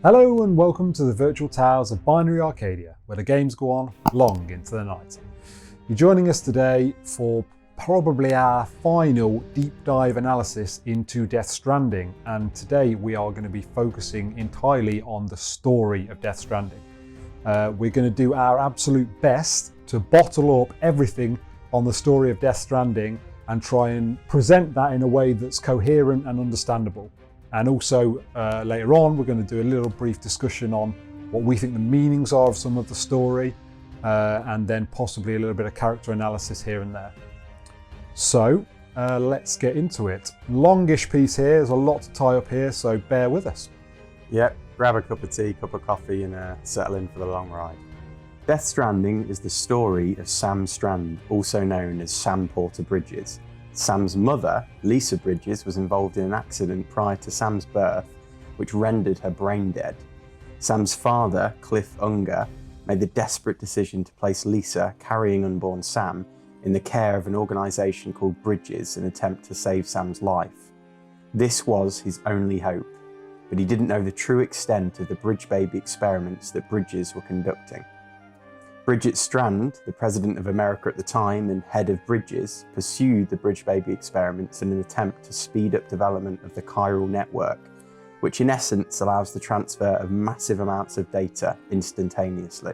Hello and welcome to the virtual towers of Binary Arcadia, where the games go on long into the night. You're joining us today for probably our final deep dive analysis into Death Stranding, and today we are going to be focusing entirely on the story of Death Stranding. We're going to do our absolute best to bottle up everything on the story of Death Stranding and try and present that in a way that's coherent and understandable. And also later on we're going to do a little brief discussion on what we think the meanings are of some of the story, and then possibly a little bit of character analysis here and there. So let's get into it. Longish piece here, there's a lot to tie up here, so bear with us. Yep, grab a cup of tea, cup of coffee and settle in for the long ride. Death Stranding is the story of Sam Strand, also known as Sam Porter Bridges. Sam's mother, Lisa Bridges, was involved in an accident prior to Sam's birth, which rendered her brain dead. Sam's father, Cliff Unger, made the desperate decision to place Lisa, carrying unborn Sam, in the care of an organisation called Bridges in an attempt to save Sam's life. This was his only hope, but he didn't know the true extent of the Bridge Baby experiments that Bridges were conducting. Bridgette Strand, the President of America at the time and head of Bridges, pursued the Bridge Baby experiments in an attempt to speed up development of the chiral network, which in essence allows the transfer of massive amounts of data instantaneously.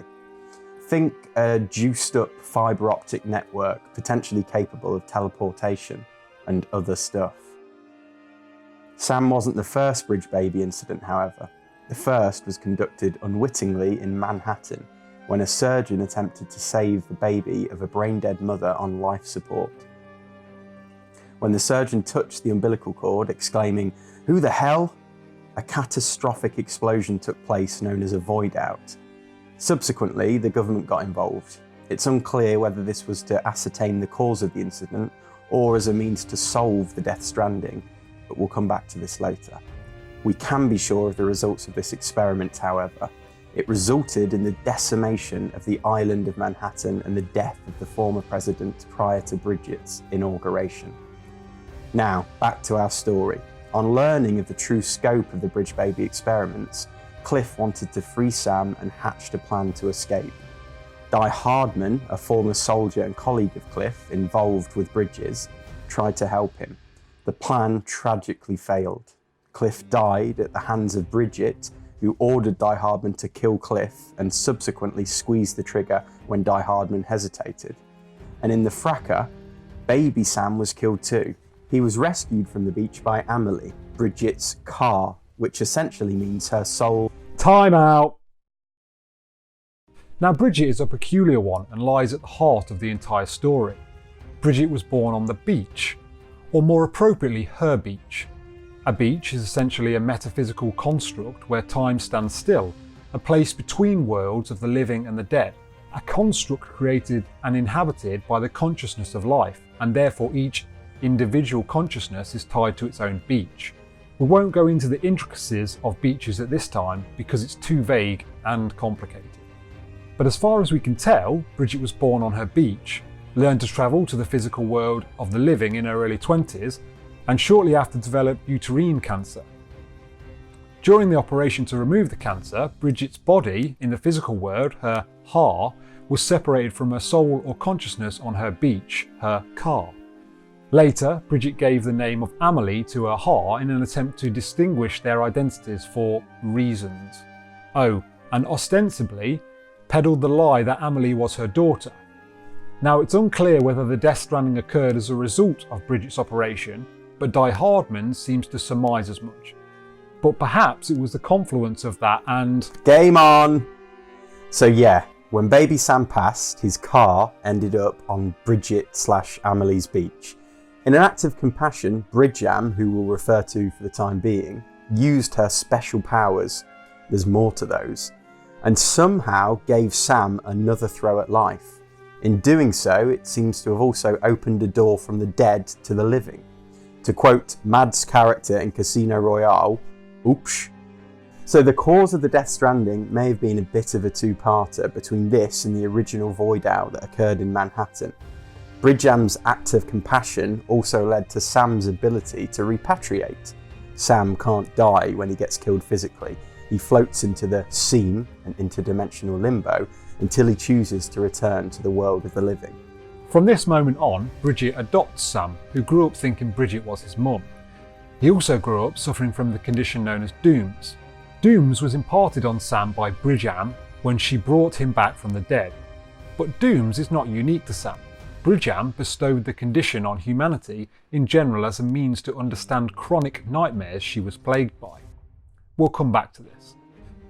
Think a juiced up fibre optic network potentially capable of teleportation and other stuff. Sam wasn't the first Bridge Baby incident, however. The first was conducted unwittingly in Manhattan, when a surgeon attempted to save the baby of a brain-dead mother on life support. When the surgeon touched the umbilical cord, exclaiming, "Who the hell?" a catastrophic explosion took place known as a void-out. Subsequently, the government got involved. It's unclear whether this was to ascertain the cause of the incident or as a means to solve the Death Stranding, but we'll come back to this later. We can be sure of the results of this experiment, however. It resulted in the decimation of the island of Manhattan and the death of the former president prior to Bridgette's inauguration. Now, back to our story. On learning of the true scope of the Bridge Baby experiments, Cliff wanted to free Sam and hatched a plan to escape. Hartman, a former soldier and colleague of Cliff involved with Bridges, tried to help him. The plan tragically failed. Cliff died at the hands of Bridgette, who ordered Hartman to kill Cliff and subsequently squeezed the trigger when Hartman hesitated. And in the fracas, baby Sam was killed too. He was rescued from the beach by Emily, Bridgette's car, which essentially means her soul. Time out! Now Bridgette is a peculiar one and lies at the heart of the entire story. Bridgette was born on the beach, or more appropriately her beach. A beach is essentially a metaphysical construct where time stands still, a place between worlds of the living and the dead, a construct created and inhabited by the consciousness of life, and therefore each individual consciousness is tied to its own beach. We won't go into the intricacies of beaches at this time because it's too vague and complicated. But as far as we can tell, Bridgette was born on her beach, learned to travel to the physical world of the living in her early 20s, and shortly after developed uterine cancer. During the operation to remove the cancer, Bridgette's body, in the physical world, her ha, was separated from her soul or consciousness on her beach, her car. Later, Bridgette gave the name of Emily to her ha in an attempt to distinguish their identities for reasons. Oh, and ostensibly peddled the lie that Emily was her daughter. Now it's unclear whether the Death Stranding occurred as a result of Bridgette's operation, but Hartman seems to surmise as much. But perhaps it was the confluence of that and... Game on! So yeah, when baby Sam passed, his car ended up on Bridgette/Emily's beach. In an act of compassion, Bridgam, who we'll refer to for the time being, used her special powers, there's more to those, and somehow gave Sam another throw at life. In doing so, it seems to have also opened a door from the dead to the living. To quote Mad's character in Casino Royale, oops. So the cause of the Death Stranding may have been a bit of a two-parter between this and the original void out that occurred in Manhattan. Bridgam's act of compassion also led to Sam's ability to repatriate. Sam can't die when he gets killed physically. he floats into the seam and interdimensional limbo until he chooses to return to the world of the living. From this moment on, Bridgette adopts Sam, who grew up thinking Bridgette was his mum. He also grew up suffering from the condition known as dooms. Dooms was imparted on Sam by Bridgette when she brought him back from the dead. But dooms is not unique to Sam. Bridgette bestowed the condition on humanity in general as a means to understand chronic nightmares she was plagued by. We'll come back to this.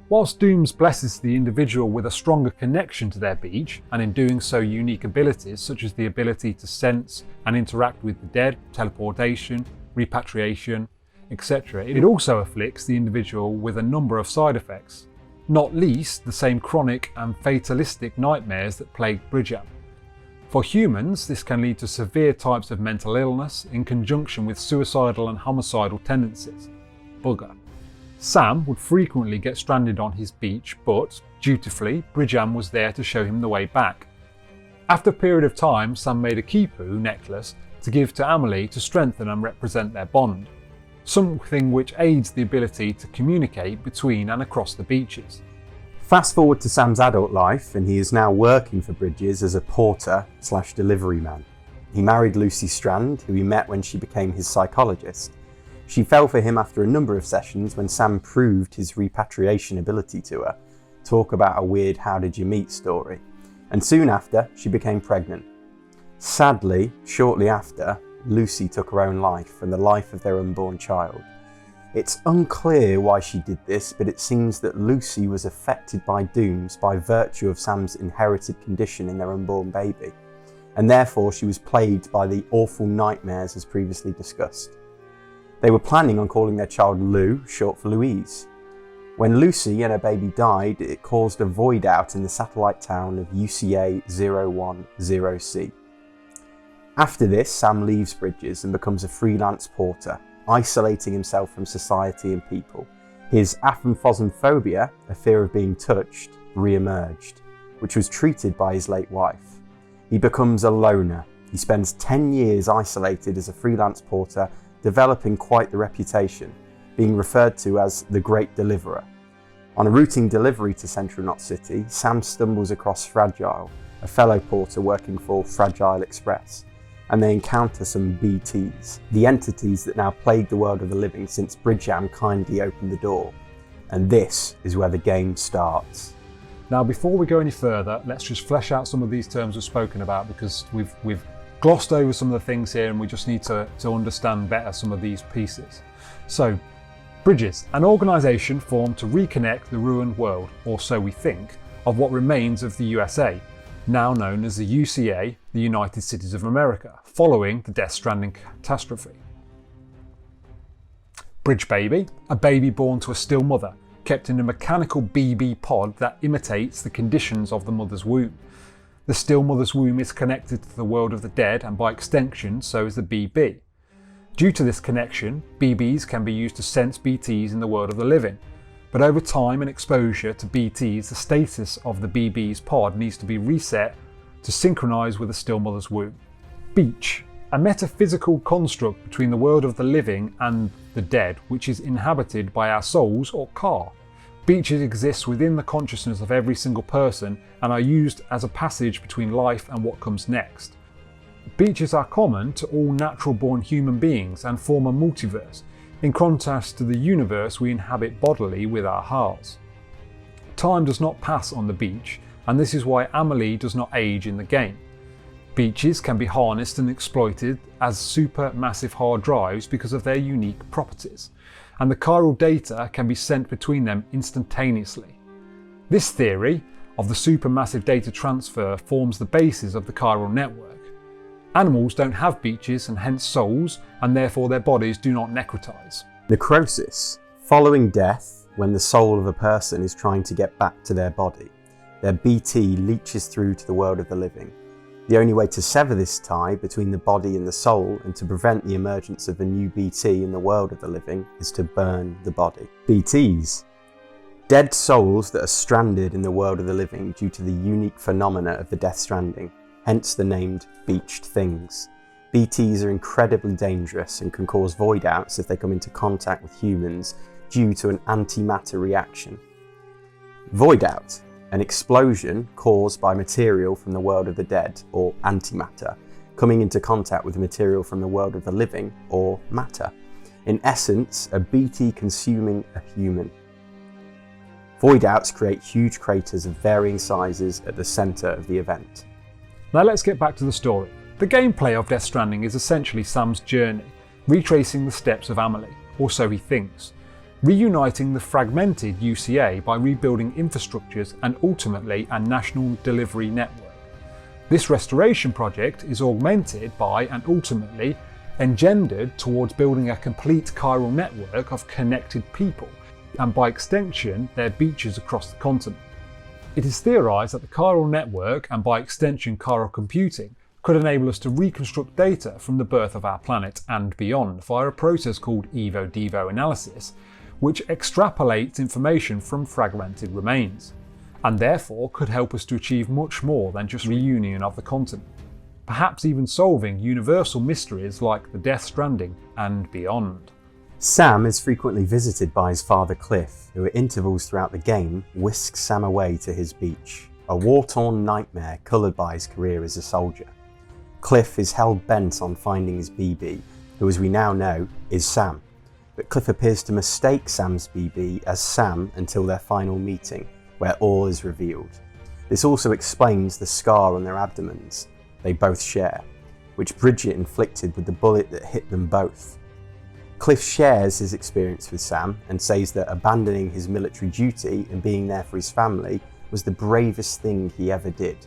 Whilst Dooms blesses the individual with a stronger connection to their beach, and in doing so unique abilities such as the ability to sense and interact with the dead, teleportation, repatriation, etc., it also afflicts the individual with a number of side effects, not least the same chronic and fatalistic nightmares that plagued Bridgette. For humans, this can lead to severe types of mental illness in conjunction with suicidal and homicidal tendencies. Bugger. Sam would frequently get stranded on his beach, but, dutifully, Bridgette was there to show him the way back. After a period of time, Sam made a Kipu necklace to give to Emily to strengthen and represent their bond, something which aids the ability to communicate between and across the beaches. Fast forward to Sam's adult life, and he is now working for Bridges as a porter/delivery man. He married Lucy Strand, who he met when she became his psychologist. She fell for him after a number of sessions when Sam proved his repatriation ability to her. Talk about a weird how did you meet story. And soon after, she became pregnant. Sadly, shortly after, Lucy took her own life and the life of their unborn child. It's unclear why she did this, but it seems that Lucy was affected by dooms by virtue of Sam's inherited condition in their unborn baby, and therefore she was plagued by the awful nightmares as previously discussed. They were planning on calling their child Lou, short for Louise. When Lucy and her baby died, it caused a void out in the satellite town of UCA 010C. After this, Sam leaves Bridges and becomes a freelance porter, isolating himself from society and people. His aphantasmophobia, a fear of being touched, re-emerged, which was treated by his late wife. He becomes a loner. He spends 10 years isolated as a freelance porter, developing quite the reputation, being referred to as the Great Deliverer. On a routine delivery to Central Knot City, Sam stumbles across Fragile, a fellow porter working for Fragile Express, and they encounter some BTs, the entities that now plague the world of the living since Bridgette kindly opened the door. And this is where the game starts. Now, before we go any further, let's just flesh out some of these terms we've spoken about, because we've glossed over some of the things here and we just need to understand better some of these pieces. So, Bridges, an organisation formed to reconnect the ruined world, or so we think, of what remains of the USA, now known as the UCA, the United Cities of America, following the Death Stranding catastrophe. Bridge baby, a baby born to a still mother, kept in a mechanical BB pod that imitates the conditions of the mother's womb. The still mother's womb is connected to the world of the dead, and by extension so is the BB. Due to this connection, BBs can be used to sense BTs in the world of the living. But over time and exposure to BTs, the status of the BB's pod needs to be reset to synchronise with the still mother's womb. Beach, a metaphysical construct between the world of the living and the dead, which is inhabited by our souls or Ka. Beaches exist within the consciousness of every single person and are used as a passage between life and what comes next. Beaches are common to all natural-born human beings and form a multiverse, in contrast to the universe we inhabit bodily with our hearts. Time does not pass on the beach, and this is why Emily does not age in the game. Beaches can be harnessed and exploited as supermassive hard drives because of their unique properties, and the chiral data can be sent between them instantaneously. This theory of the supermassive data transfer forms the basis of the chiral network. Animals don't have beaches and hence souls, and therefore their bodies do not necrotize. Necrosis. Following death, when the soul of a person is trying to get back to their body, their BT leaches through to the world of the living. The only way to sever this tie between the body and the soul, and to prevent the emergence of a new BT in the world of the living, is to burn the body. BTs. Dead souls that are stranded in the world of the living due to the unique phenomena of the Death Stranding, hence the named beached things. BTs are incredibly dangerous and can cause void outs if they come into contact with humans due to an antimatter reaction. Void out, an explosion caused by material from the world of the dead, or antimatter, coming into contact with material from the world of the living, or matter. In essence, a BT consuming a human. Void outs create huge craters of varying sizes at the centre of the event. Now let's get back to the story. The gameplay of Death Stranding is essentially Sam's journey, retracing the steps of Emily, or so he thinks, reuniting the fragmented UCA by rebuilding infrastructures and ultimately a national delivery network. This restoration project is augmented by and ultimately engendered towards building a complete chiral network of connected people, and by extension their beaches across the continent. It is theorised that the chiral network, and by extension chiral computing, could enable us to reconstruct data from the birth of our planet and beyond via a process called Evo-Devo analysis, which extrapolates information from fragmented remains, and therefore could help us to achieve much more than just reunion of the continent, perhaps even solving universal mysteries like the Death Stranding and beyond. Sam is frequently visited by his father Cliff, who at intervals throughout the game whisks Sam away to his beach, a war-torn nightmare coloured by his career as a soldier. Cliff is hell-bent on finding his BB, who as we now know is Sam, but Cliff appears to mistake Sam's BB as Sam until their final meeting, where all is revealed. This also explains the scar on their abdomens they both share, which Bridgette inflicted with the bullet that hit them both. Cliff shares his experience with Sam and says that abandoning his military duty and being there for his family was the bravest thing he ever did,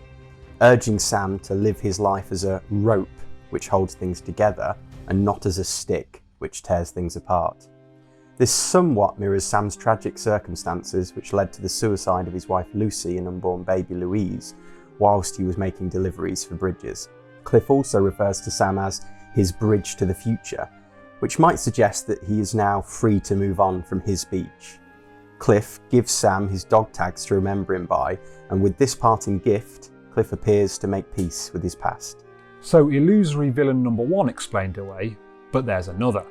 urging Sam to live his life as a rope which holds things together and not as a stick which tears things apart. This somewhat mirrors Sam's tragic circumstances which led to the suicide of his wife Lucy and unborn baby Louise whilst he was making deliveries for bridges. Cliff also refers to Sam as his bridge to the future, which might suggest that he is now free to move on from his beach. Cliff gives Sam his dog tags to remember him by, and with this parting gift, Cliff appears to make peace with his past. So illusory villain number 1 explained away, but there's another.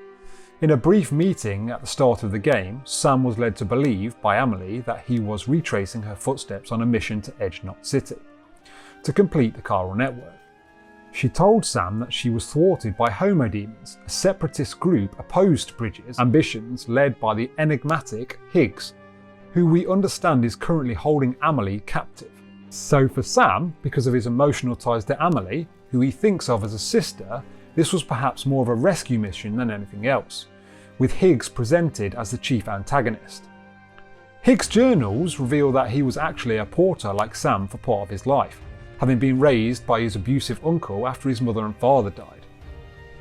In a brief meeting at the start of the game, Sam was led to believe by Emily that he was retracing her footsteps on a mission to Edge Knot City, to complete the chiral network. She told Sam that she was thwarted by homodemons, a separatist group opposed to Bridget's ambitions led by the enigmatic Higgs, who we understand is currently holding Emily captive. So for Sam, because of his emotional ties to Emily, who he thinks of as a sister, this was perhaps more of a rescue mission than anything else, with Higgs presented as the chief antagonist. Higgs' journals reveal that he was actually a porter like Sam for part of his life, having been raised by his abusive uncle after his mother and father died.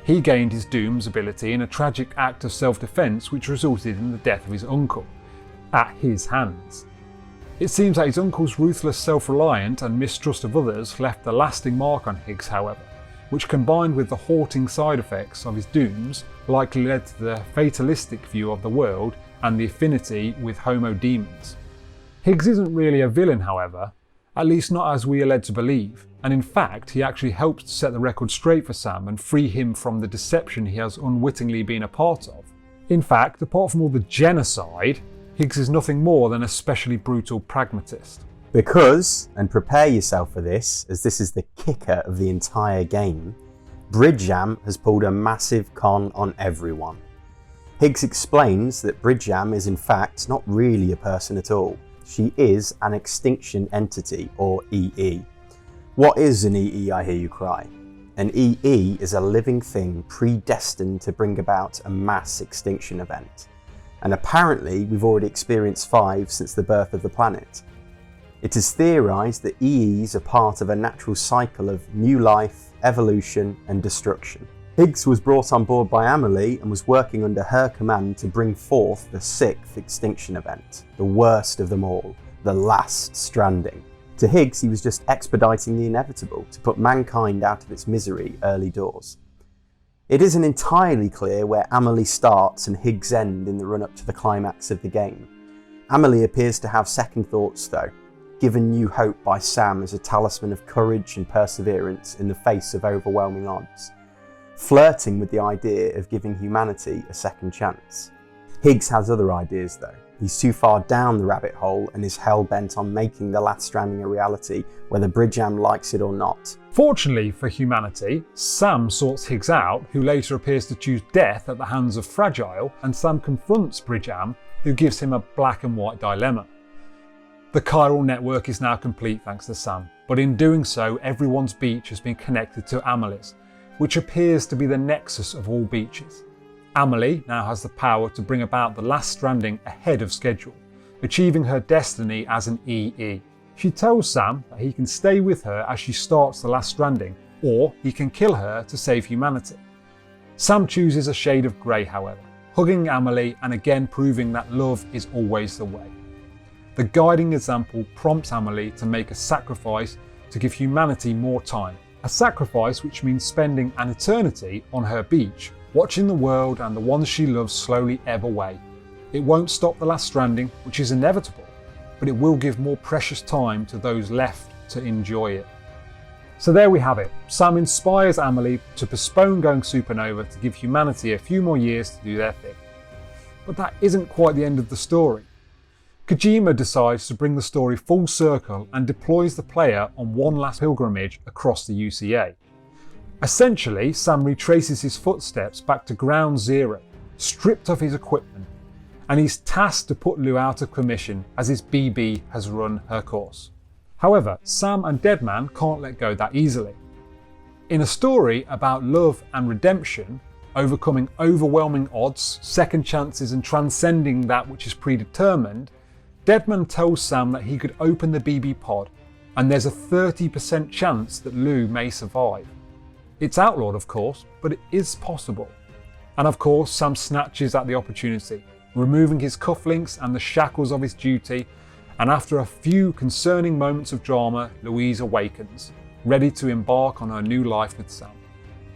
He gained his Doom's ability in a tragic act of self-defense which resulted in the death of his uncle, at his hands. It seems that his uncle's ruthless self-reliance and mistrust of others left a lasting mark on Higgs, however, which combined with the haunting side effects of his Dooms likely led to the fatalistic view of the world and the affinity with homodemons. Higgs isn't really a villain, however, at least not as we are led to believe, and in fact he actually helps to set the record straight for Sam and free him from the deception he has unwittingly been a part of. In fact, apart from all the genocide, Higgs is nothing more than a specially brutal pragmatist. Because, and prepare yourself for this, as this is the kicker of the entire game, Bridgette has pulled a massive con on everyone. Higgs explains that Bridgette is in fact not really a person at all. She is an extinction entity, or EE. What is an EE, I hear you cry? An EE is a living thing predestined to bring about a mass extinction event. And apparently we've already experienced 5 since the birth of the planet. It is theorised that EEs are part of a natural cycle of new life, evolution and destruction. Higgs was brought on board by Emily and was working under her command to bring forth the 6th extinction event, the worst of them all, the last stranding. To Higgs, he was just expediting the inevitable to put mankind out of its misery early doors. It isn't entirely clear where Emily starts and Higgs end in the run-up to the climax of the game. Emily appears to have second thoughts though, given new hope by Sam as a talisman of courage and perseverance in the face of overwhelming odds, flirting with the idea of giving humanity a second chance. Higgs has other ideas though. He's too far down the rabbit hole and is hell-bent on making the Last Stranding a reality, whether Bridgette likes it or not. Fortunately for humanity, Sam sorts Higgs out, who later appears to choose death at the hands of Fragile, and Sam confronts Bridgette, who gives him a black and white dilemma. The chiral network is now complete thanks to Sam, but in doing so, everyone's beach has been connected to Emily's, which appears to be the nexus of all beaches. Emily now has the power to bring about the Last Stranding ahead of schedule, achieving her destiny as an EE. She tells Sam that he can stay with her as she starts the Last Stranding, or he can kill her to save humanity. Sam chooses a shade of grey, however, hugging Emily and again proving that love is always the way. The guiding example prompts Emily to make a sacrifice to give humanity more time, a sacrifice which means spending an eternity on her beach, watching the world and the ones she loves slowly ebb away. It won't stop the Last Stranding, which is inevitable, but it will give more precious time to those left to enjoy it. So there we have it. Sam inspires Emily to postpone going supernova to give humanity a few more years to do their thing. But that isn't quite the end of the story. Kojima decides to bring the story full circle and deploys the player on one last pilgrimage across the UCA. Essentially, Sam retraces his footsteps back to ground zero, stripped of his equipment, and he's tasked to put Lou out of commission as his BB has run her course. However, Sam and Deadman can't let go that easily. In a story about love and redemption, overcoming overwhelming odds, second chances and transcending that which is predetermined, Deadman tells Sam that he could open the BB pod and there's a 30% chance that Lou may survive. It's outlawed, of course, but it is possible. And of course, Sam snatches at the opportunity, removing his cufflinks and the shackles of his duty, and after a few concerning moments of drama, Louise awakens, ready to embark on her new life with Sam,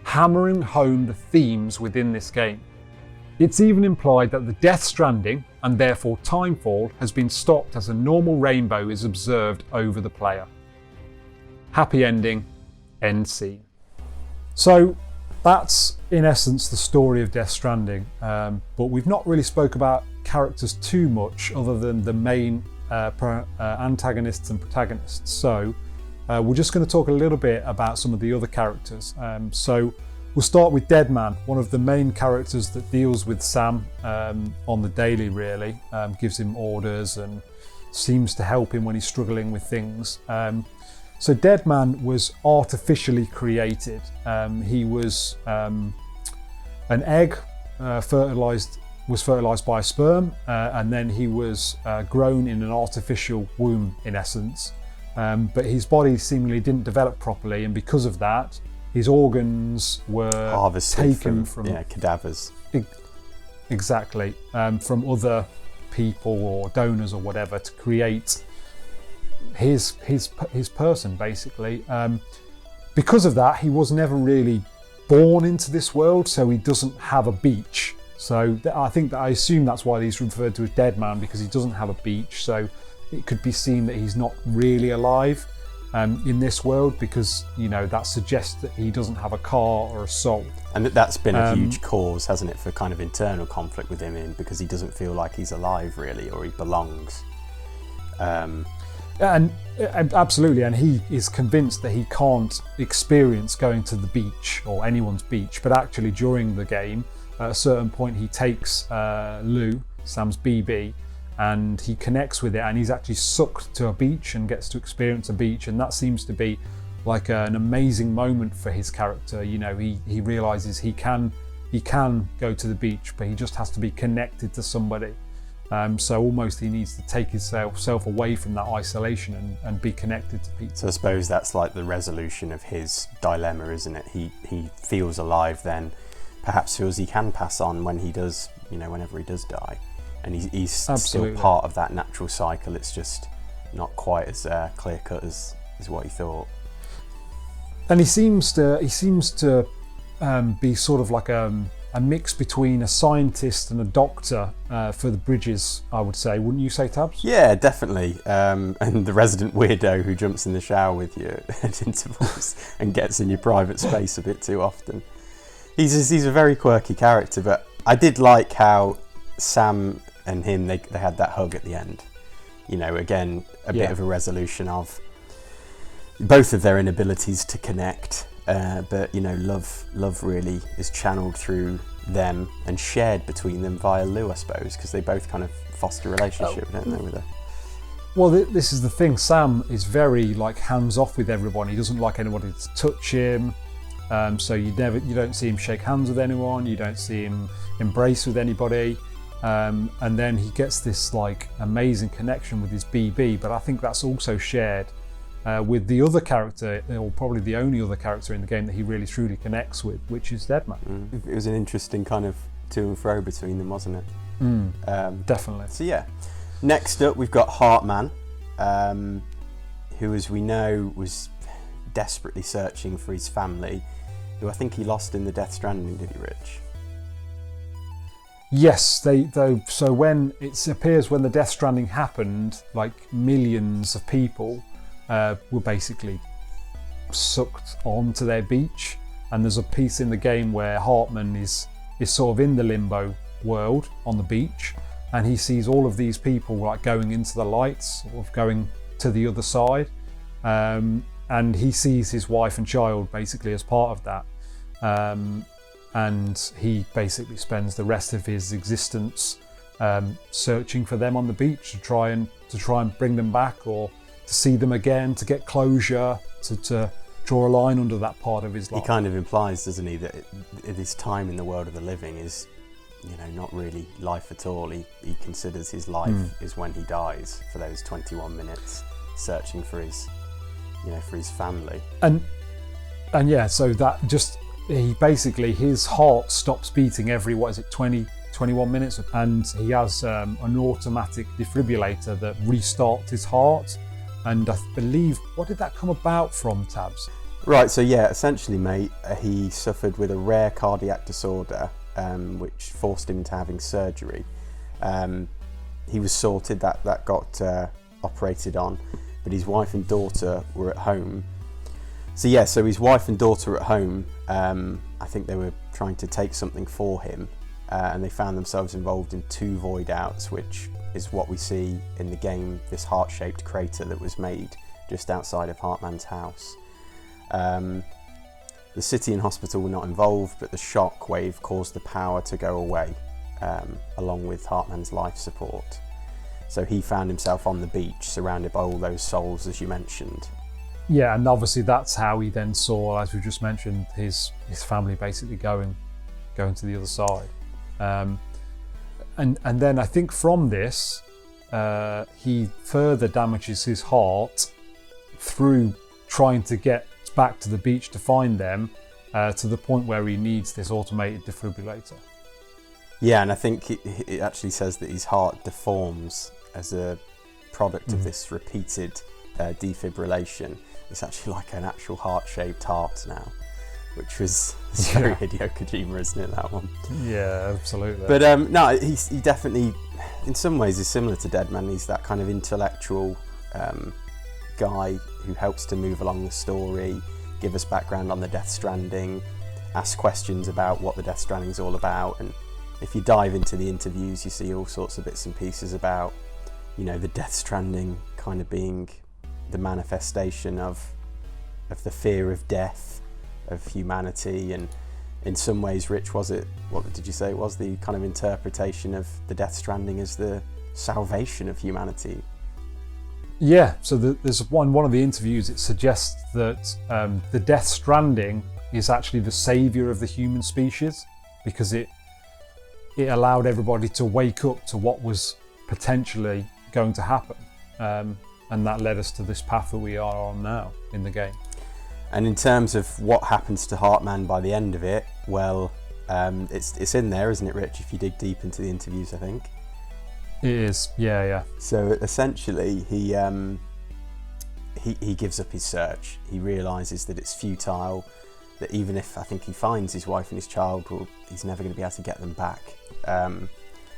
hammering home the themes within this game. It's even implied that the Death Stranding, and therefore timefall, has been stopped as a normal rainbow is observed over the player. Happy ending, end scene. So that's in essence the story of Death Stranding, but we've not really spoke about characters too much other than the main antagonists and protagonists. So we're just going to talk a little bit about some of the other characters. So we'll start with Deadman, one of the main characters that deals with Sam on the daily really, gives him orders and seems to help him when he's struggling with things. So Deadman was artificially created. He was an egg was fertilized by a sperm, and then he was grown in an artificial womb in essence. But his body seemingly didn't develop properly, and because of that, his organs were harvested taken from cadavers. Exactly, from other people or donors or whatever to create his person basically. Because of that, he was never really born into this world, so he doesn't have a beach. So I assume that's why he's referred to as Deadman, because he doesn't have a beach. So it could be seen that he's not really alive in this world, because that suggests that he doesn't have a car or a soul. And that's been a huge cause, hasn't it, for kind of internal conflict with him, because he doesn't feel like he's alive really, or he belongs. And absolutely, and he is convinced that he can't experience going to the beach or anyone's beach, but actually during the game, at a certain point he takes Lou, Sam's BB, and he connects with it, and he's actually sucked to a beach and gets to experience a beach, and that seems to be like an amazing moment for his character. He realizes he can go to the beach, but he just has to be connected to somebody. So almost he needs to take himself away from that isolation and be connected to people. So I suppose that's like the resolution of his dilemma, isn't it? He feels alive then, perhaps feels he can pass on when he does, whenever he does die. And he's still part of that natural cycle. It's just not quite as clear cut as what he thought. And he seems to be sort of like a mix between a scientist and a doctor for the Bridges, I would say. Wouldn't you say, Tabs? Yeah, definitely. And the resident weirdo who jumps in the shower with you at intervals and gets in your private space a bit too often. He's a very quirky character, but I did like how Sam and him, they had that hug at the end. You know, again, a bit of a resolution of both of their inabilities to connect, but you know, love really is channeled through them and shared between them via Lou, I suppose, because they both kind of foster a relationship, don't they, with her? Well, this is the thing. Sam is very like hands off with everyone. He doesn't like anybody to touch him. So you don't see him shake hands with anyone. You don't see him embrace with anybody. And then he gets this like amazing connection with his BB. But I think that's also shared with the other character, or probably the only other character in the game that he really truly connects with, which is Deadman. It was an interesting kind of to and fro between them, wasn't it? Definitely. So yeah. Next up, we've got Hartman, who, as we know, was desperately searching for his family, who I think he lost in the Death Stranding, did he, Rich? Yes, so when it appears when the Death Stranding happened, like millions of people were basically sucked onto their beach, and there's a piece in the game where Hartman is sort of in the limbo world on the beach, and he sees all of these people like going into the lights, sort of going to the other side, and he sees his wife and child basically as part of that, and he basically spends the rest of his existence searching for them on the beach to try and bring them back, or to see them again, to get closure, to draw a line under that part of his life. He kind of implies, doesn't he, that his time in the world of the living is, you know, not really life at all. He considers his life is when he dies, for those 21 minutes searching for his, you know, for his family. And yeah, so that just, he basically, his heart stops beating every 21 minutes, and he has an automatic defibrillator that restarts his heart. And I believe, what did that come about from, Tabs? Right, so yeah, essentially, mate, he suffered with a rare cardiac disorder, which forced him into having surgery. He was sorted, that got operated on, but his wife and daughter were at home. So yeah, so his wife and daughter were at home, I think they were trying to take something for him, and they found themselves involved in 2 void outs, which is what we see in the game, this heart-shaped crater that was made just outside of Hartman's house. The city and hospital were not involved, but the shock wave caused the power to go away, along with Hartman's life support. So he found himself on the beach, surrounded by all those souls, as you mentioned. Yeah, and obviously that's how he then saw, as we just mentioned, his family basically going to the other side. And then I think from this, he further damages his heart through trying to get back to the beach to find them, to the point where he needs this automated defibrillator. Yeah, and I think it actually says that his heart deforms as a product of this repeated defibrillation. It's actually like an actual heart-shaped heart now, which was very Hideo Kojima, isn't it, that one? Yeah, absolutely. But no, he definitely, in some ways, is similar to Deadman. He's that kind of intellectual guy who helps to move along the story, give us background on the Death Stranding, ask questions about what the Death Stranding is all about. And if you dive into the interviews, you see all sorts of bits and pieces about, you know, the Death Stranding kind of being the manifestation of the fear of death, of humanity, and in some ways, Rich, was it, what did you say it was, the kind of interpretation of the Death Stranding as the salvation of humanity? Yeah, so there's one of the interviews, it suggests that the Death Stranding is actually the saviour of the human species, because it allowed everybody to wake up to what was potentially going to happen. And that led us to this path that we are on now in the game. And in terms of what happens to Hartman by the end of it, well, it's in there, isn't it, Rich, if you dig deep into the interviews, I think? It is, yeah. So essentially, he gives up his search. He realises that it's futile, that even if I think he finds his wife and his child, well, he's never going to be able to get them back.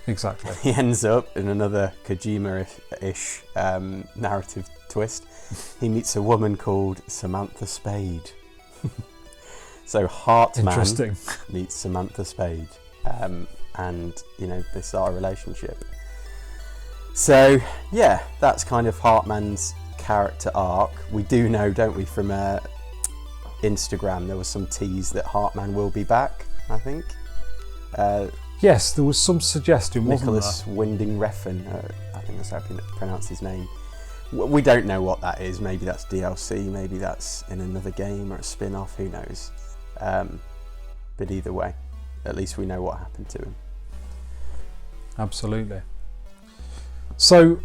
Exactly. He ends up in another Kojima-ish narrative twist. He meets a woman called Samantha Spade. So Hartman meets Samantha Spade. and they start a relationship. So yeah, that's kind of Hartman's character arc. We do know, don't we, from Instagram, there was some tease that Hartman will be back, I think. Yes, there was some suggestion, Nicholas wasn't Winding Refn, I think that's how you pronounce his name. We don't know what that is. Maybe that's DLC, maybe that's in another game or a spin-off, who knows. But either way, at least we know what happened to him. Absolutely. So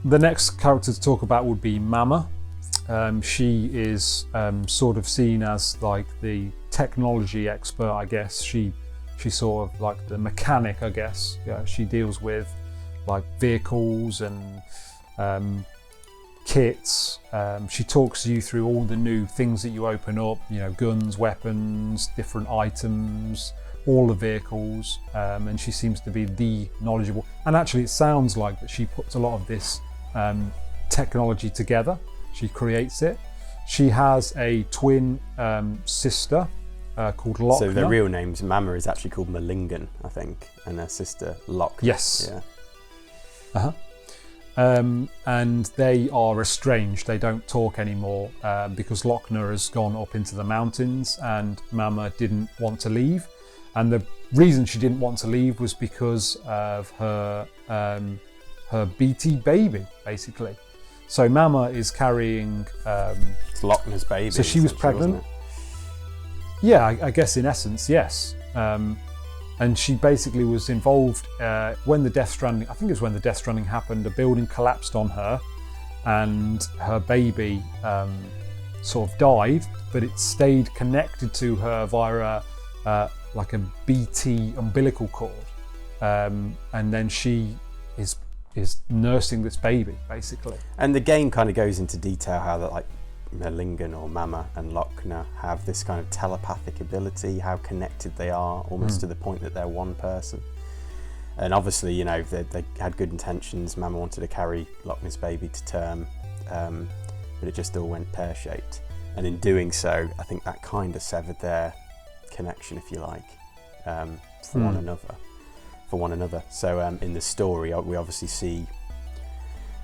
the next character to talk about would be Mama. She is sort of seen as like the technology expert, I guess. She's sort of like the mechanic, I guess. Yeah, she deals with like vehicles and kits. She talks you through all the new things that you open up, guns, weapons, different items, all the vehicles, and she seems to be the knowledgeable. And actually it sounds like that she puts a lot of this technology together. She creates it. She has a twin sister called Lochner. So their real names, Mama is actually called Malingan, I think, and her sister Lochner. Yes. Yeah. And they are estranged. They don't talk anymore because Lochner has gone up into the mountains and Mama didn't want to leave. And the reason she didn't want to leave was because of her BT baby, basically. So Mama is carrying... it's Lochner's baby. So she was pregnant. Yeah, I guess in essence, yes. And she basically was involved when the Death Stranding, I think it was when the Death Stranding happened, a building collapsed on her and her baby sort of died, but it stayed connected to her via like a BT umbilical cord. And then she is nursing this baby, basically. And the game kind of goes into detail how that, like, Malingan or Mama and Lochner have this kind of telepathic ability, how connected they are, almost to the point that they're one person. And obviously, they had good intentions. Mama wanted to carry Lochner's baby to term, but it just all went pear-shaped. And in doing so, I think that kind of severed their connection, if you like, for one another. So in the story, we obviously see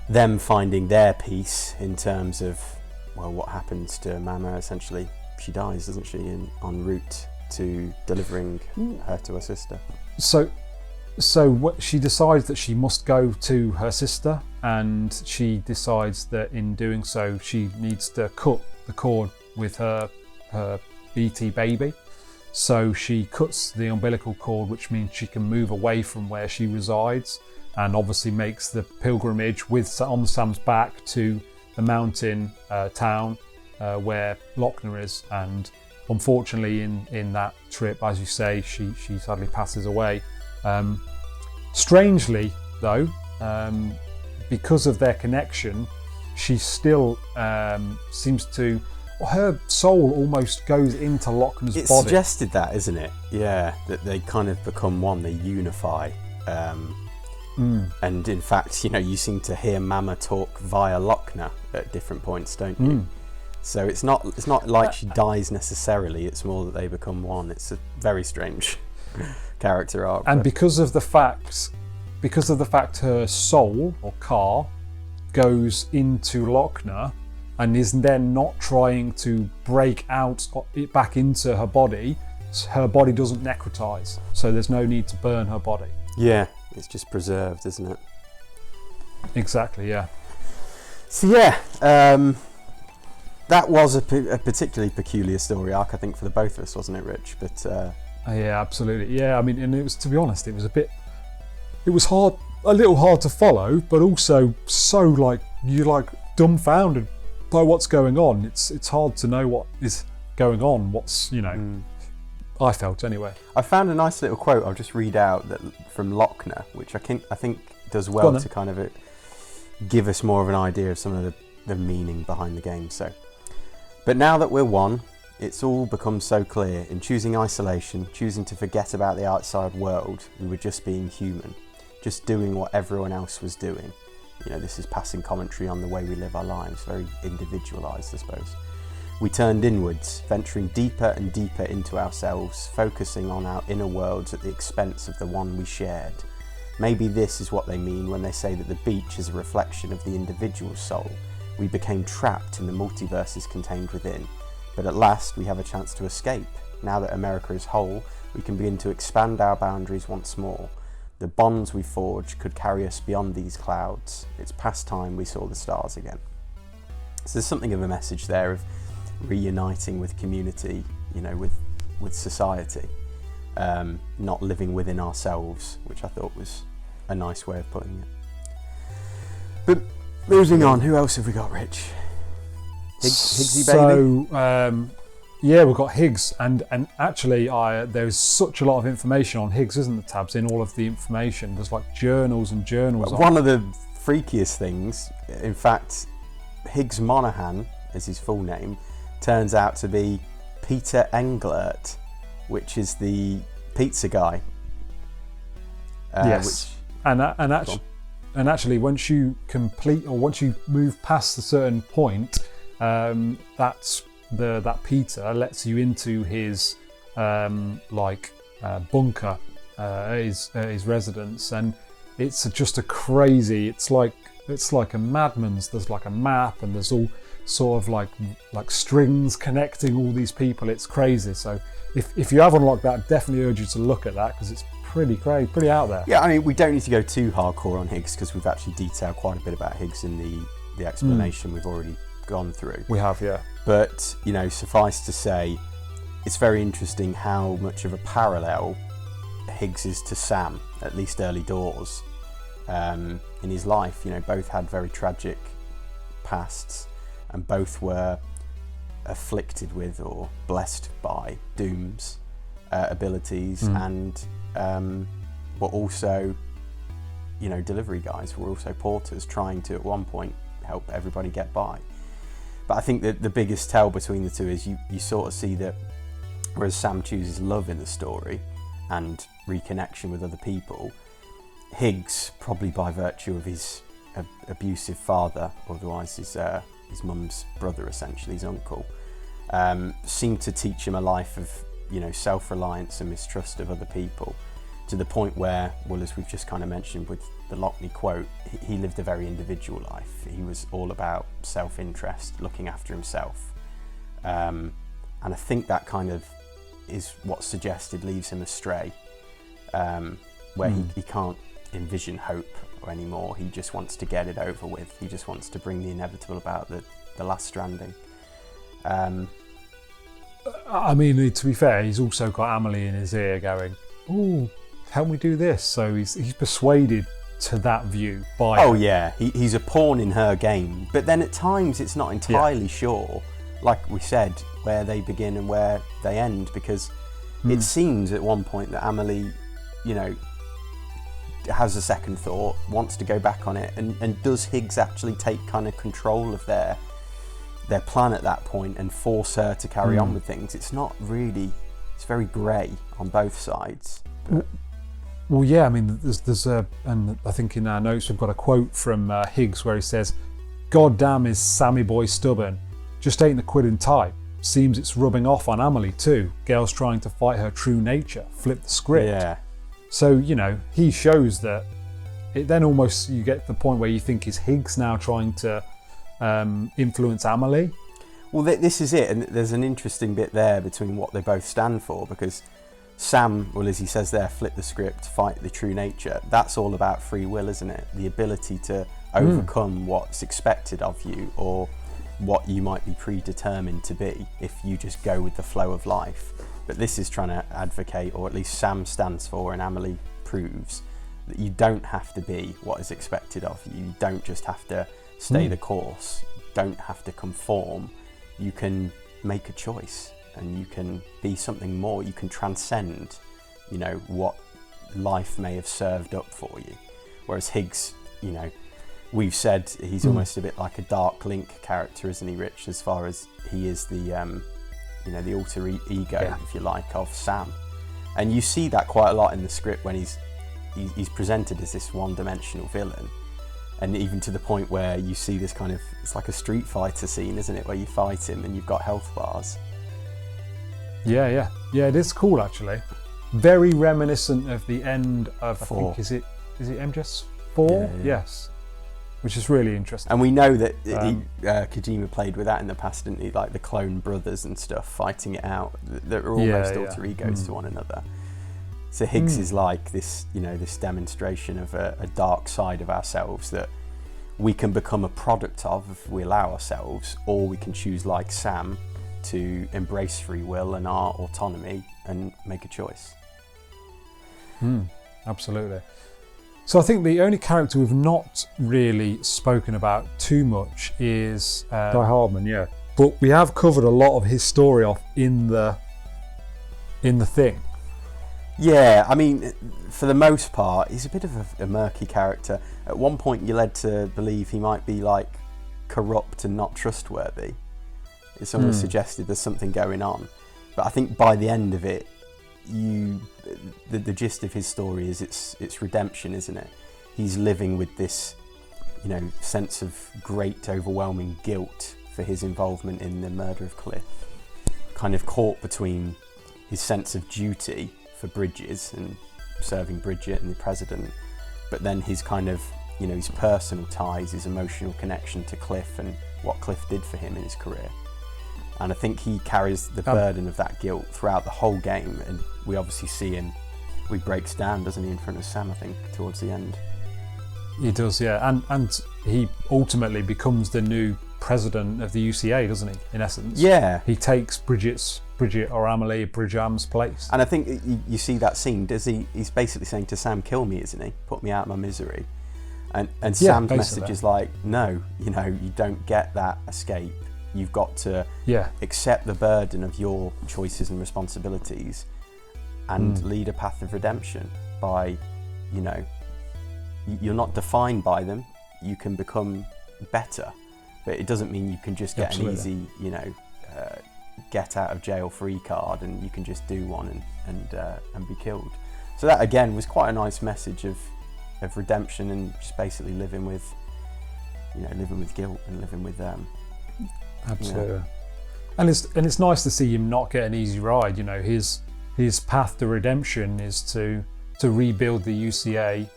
them finding their peace in terms of, well, what happens to Mama. Essentially, she dies, doesn't she, en route to delivering her to her sister. So she decides that she must go to her sister, and she decides that in doing so, she needs to cut the cord with her BT baby. So she cuts the umbilical cord, which means she can move away from where she resides, and obviously makes the pilgrimage on Sam's back to the mountain town where Lochner is. And unfortunately in that trip, as you say, she sadly passes away. Strangely though, because of their connection, she still seems to... her soul almost goes into Lochner's body. It's suggested that, isn't it? Yeah, that they kind of become one, they unify. And in fact, you seem to hear Mama talk via Lochner at different points, don't you? So it's not like she dies necessarily, it's more that they become one. It's a very strange character arc. And because of the fact her soul, or car, goes into Lochner, and is then not trying to break out it back into her body doesn't necrotize, so there's no need to burn her body. Yeah, it's just preserved, isn't it? Exactly, yeah. So yeah, that was a particularly peculiar story arc, I think, for the both of us, wasn't it, Rich? But yeah, absolutely. Yeah, I mean, and it was, to be honest, it was hard, a little hard to follow, but also so you're dumbfounded by what's going on. It's hard to know what is going on. I felt anyway. I found a nice little quote. I'll just read out from Lochner, which I think does well to kind of give us more of an idea of some of the meaning behind the game. So, but now that we're one, it's all become so clear. In choosing isolation, choosing to forget about the outside world, we were just being human, just doing what everyone else was doing. This is passing commentary on the way we live our lives, very individualised, I suppose. We turned inwards, venturing deeper and deeper into ourselves, focusing on our inner worlds at the expense of the one we shared. Maybe this is what they mean when they say that the beach is a reflection of the individual soul. We became trapped in the multiverses contained within, but at last we have a chance to escape. Now that America is whole, we can begin to expand our boundaries once more. The bonds we forged could carry us beyond these clouds. It's past time we saw the stars again. So there's something of a message there of reuniting with community, with society, not living within ourselves, which I thought was a nice way of putting it. But moving on, who else have we got, Rich? Higgsy baby? So, yeah, we've got Higgs, and actually there's such a lot of information on Higgs, isn't there, Tabs, in all of the information. There's like journals and journals. One of the freakiest things, in fact, Higgs Monahan is his full name, turns out to be Peter Englert, which is the pizza guy. Yes, and actually, once you complete, or once you move past a certain point, that Peter lets you into his bunker, his residence, and it's just a crazy. It's like a madman's. There's like a map, and there's all sort of like strings connecting all these people. It's crazy. So if you have unlocked that, definitely urge you to look at that, because it's pretty crazy, pretty out there. Yeah, I mean, we don't need to go too hardcore on Higgs, because we've actually detailed quite a bit about Higgs in the explanation we've already gone through. We have, yeah. But suffice to say, it's very interesting how much of a parallel Higgs is to Sam, at least early doors in his life. Both had very tragic pasts, and both were afflicted with or blessed by Doom's abilities, and were also, delivery guys, were also porters trying to, at one point, help everybody get by. But I think that the biggest tell between the two is you sort of see that whereas Sam chooses love in the story and reconnection with other people, Higgs, probably by virtue of his abusive father, otherwise his mum's brother, essentially his uncle, seemed to teach him a life of self-reliance and mistrust of other people, to the point where, well, as we've just kind of mentioned with the Lochner quote, he lived a very individual life. He was all about self-interest, looking after himself, and I think that kind of is what suggested leaves him astray, where he can't envision hope anymore. He just wants to get it over with. He just wants to bring the inevitable about, the last stranding. I mean, to be fair, he's also got Emily in his ear going, "Oh, help me do this." So he's persuaded to that view by Oh her. yeah, he's a pawn in her game. But then at times it's not entirely sure, like we said, where they begin and where they end, because it seems at one point that Emily, has a second thought, wants to go back on it, and does Higgs actually take kind of control of their plan at that point and force her to carry on with things? It's not really, it's very grey on both sides. Well, yeah, I mean, there's and I think in our notes we've got a quote from Higgs where he says, "God damn is Sammy boy stubborn, just ain't the quitting type. Seems it's rubbing off on Emily too. Girl's trying to fight her true nature, flip the script." Yeah. So, he shows that it then almost, you get to the point where you think, is Higgs now trying to influence Emily? Well, this is it, and there's an interesting bit there between what they both stand for, because Sam, well, as he says there, flip the script, fight the true nature. That's all about free will, isn't it? The ability to overcome what's expected of you, or what you might be predetermined to be if you just go with the flow of life. But this is trying to advocate, or at least Sam stands for, and Emily proves, that you don't have to be what is expected of you. You don't just have to stay the course. You don't have to conform. You can make a choice, and you can be something more. You can transcend, what life may have served up for you. Whereas Higgs, we've said he's almost a bit like a Dark Link character, isn't he, Rich? As far as he is the alter ego, if you like, of Sam. And you see that quite a lot in the script when he's presented as this one-dimensional villain. And even to the point where you see this kind of, it's like a Street Fighter scene, isn't it? Where you fight him and you've got health bars. Yeah, it is cool actually. Very reminiscent of the end of, I 4. think, is it MGS 4? Yeah. Yes. Which is really interesting. And we know that Kojima played with that in the past, didn't he? Like the clone brothers and stuff, fighting it out. That are almost alter egos to one another. So Higgs is like this, this demonstration of a dark side of ourselves that we can become a product of if we allow ourselves, or we can choose, like Sam, to embrace free will and our autonomy and make a choice. Absolutely. So I think the only character we've not really spoken about too much is Hartman, yeah. But we have covered a lot of his story off in the thing. Yeah, I mean, for the most part, he's a bit of a murky character. At one point, you're led to believe he might be like corrupt and not trustworthy. It's almost suggested there's something going on. But I think by the end of it, the gist of his story is it's redemption, isn't it? He's living with this, sense of great, overwhelming guilt for his involvement in the murder of Cliff. Kind of caught between his sense of duty for Bridges and serving Bridgette and the president, but then his kind of, his personal ties, his emotional connection to Cliff and what Cliff did for him in his career. And I think he carries the burden of that guilt throughout the whole game, and we obviously see him, he breaks down, doesn't he, in front of Sam, I think, towards the end. He does, yeah, and he ultimately becomes the new president of the UCA, doesn't he, in essence? Yeah. He takes Bridgette's place. And I think you see that scene, he's basically saying to Sam, kill me, isn't he? Put me out of my misery. And Sam's message is like, no, you don't get that escape. You've got to accept the burden of your choices and responsibilities and lead a path of redemption by, you're not defined by them. You can become better, but it doesn't mean you can just get an easy, get out of jail free card and you can just do one and be killed. So that again was quite a nice message of redemption and just basically living with guilt and living with Absolutely. And it's nice to see him not get an easy ride. His path to redemption is to rebuild the UCA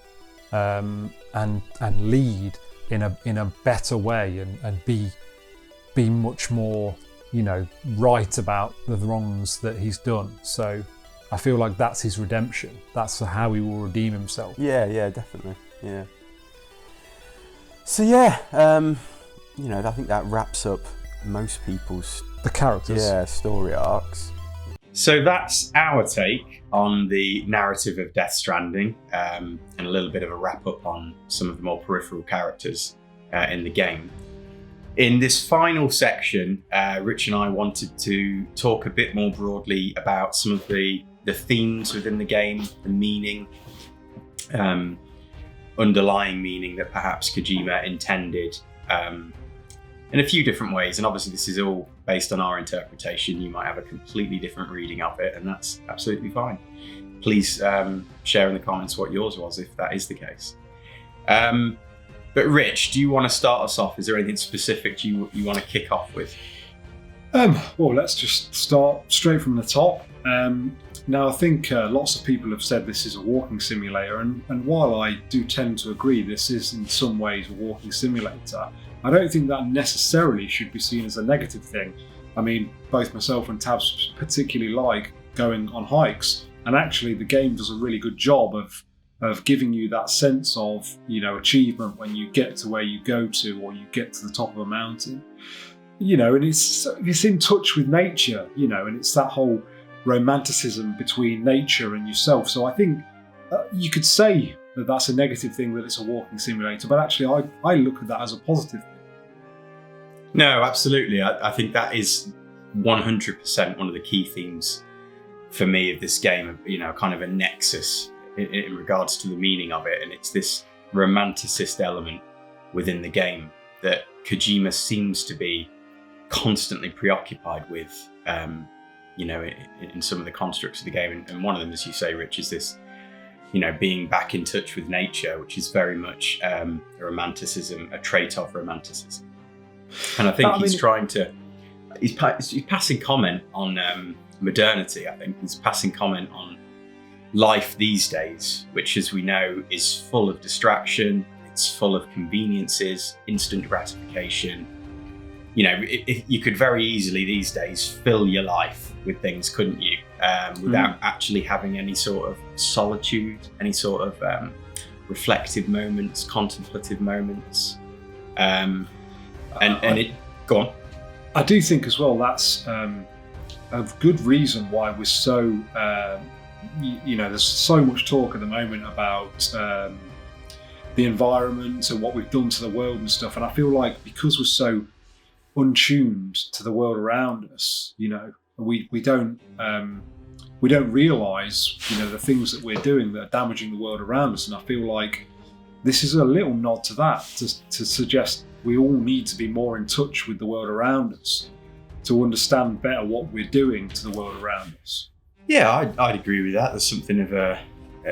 and lead in a better way and be much more right about the wrongs that he's done. So I feel like that's his redemption. That's how he will redeem himself. Yeah, definitely. Yeah. So yeah, I think that wraps up most people's story arcs. So that's our take on the narrative of Death Stranding, and a little bit of a wrap up on some of the more peripheral characters in the game. In this final section, Rich and I wanted to talk a bit more broadly about some of the themes within the game, the meaning, underlying meaning that perhaps Kojima intended in a few different ways. And obviously this is all based on our interpretation. You might have a completely different reading of it, and that's absolutely fine. Please share in the comments what yours was if that is the case. But Rich, do you want to start us off? Is there anything specific you want to kick off with? Well, let's just start straight from the top. Now, I think lots of people have said this is a walking simulator, and while I do tend to agree this is in some ways a walking simulator, I don't think that necessarily should be seen as a negative thing. I mean, both myself and Tabs particularly like going on hikes, and actually the game does a really good job of giving you that sense of, achievement when you get to where you go to, or you get to the top of a mountain. And it's in touch with nature, and it's that whole romanticism between nature and yourself. So I think you could say that that's a negative thing, that it's a walking simulator, but actually I look at that as a positive thing. No, absolutely. I think that is 100% one of the key themes for me of this game, kind of a nexus in regards to the meaning of it. And it's this romanticist element within the game that Kojima seems to be constantly preoccupied with, in some of the constructs of the game. And one of them, as you say, Rich, is this being back in touch with nature, which is very much a romanticism, a trait of romanticism. And I think he's passing comment on modernity. I think he's passing comment on life these days, which, as we know, is full of distraction. It's full of conveniences, instant gratification. You could very easily these days fill your life with things, couldn't you? Without actually having any sort of solitude, any sort of reflective moments, contemplative moments. Go on. I do think as well that's a good reason why we're so, there's so much talk at the moment about the environment and what we've done to the world and stuff. And I feel like because we're so untuned to the world around us, we don't realise, the things that we're doing that are damaging the world around us. And I feel like this is a little nod to that, to suggest we all need to be more in touch with the world around us to understand better what we're doing to the world around us. Yeah, I'd agree with that. There's something of a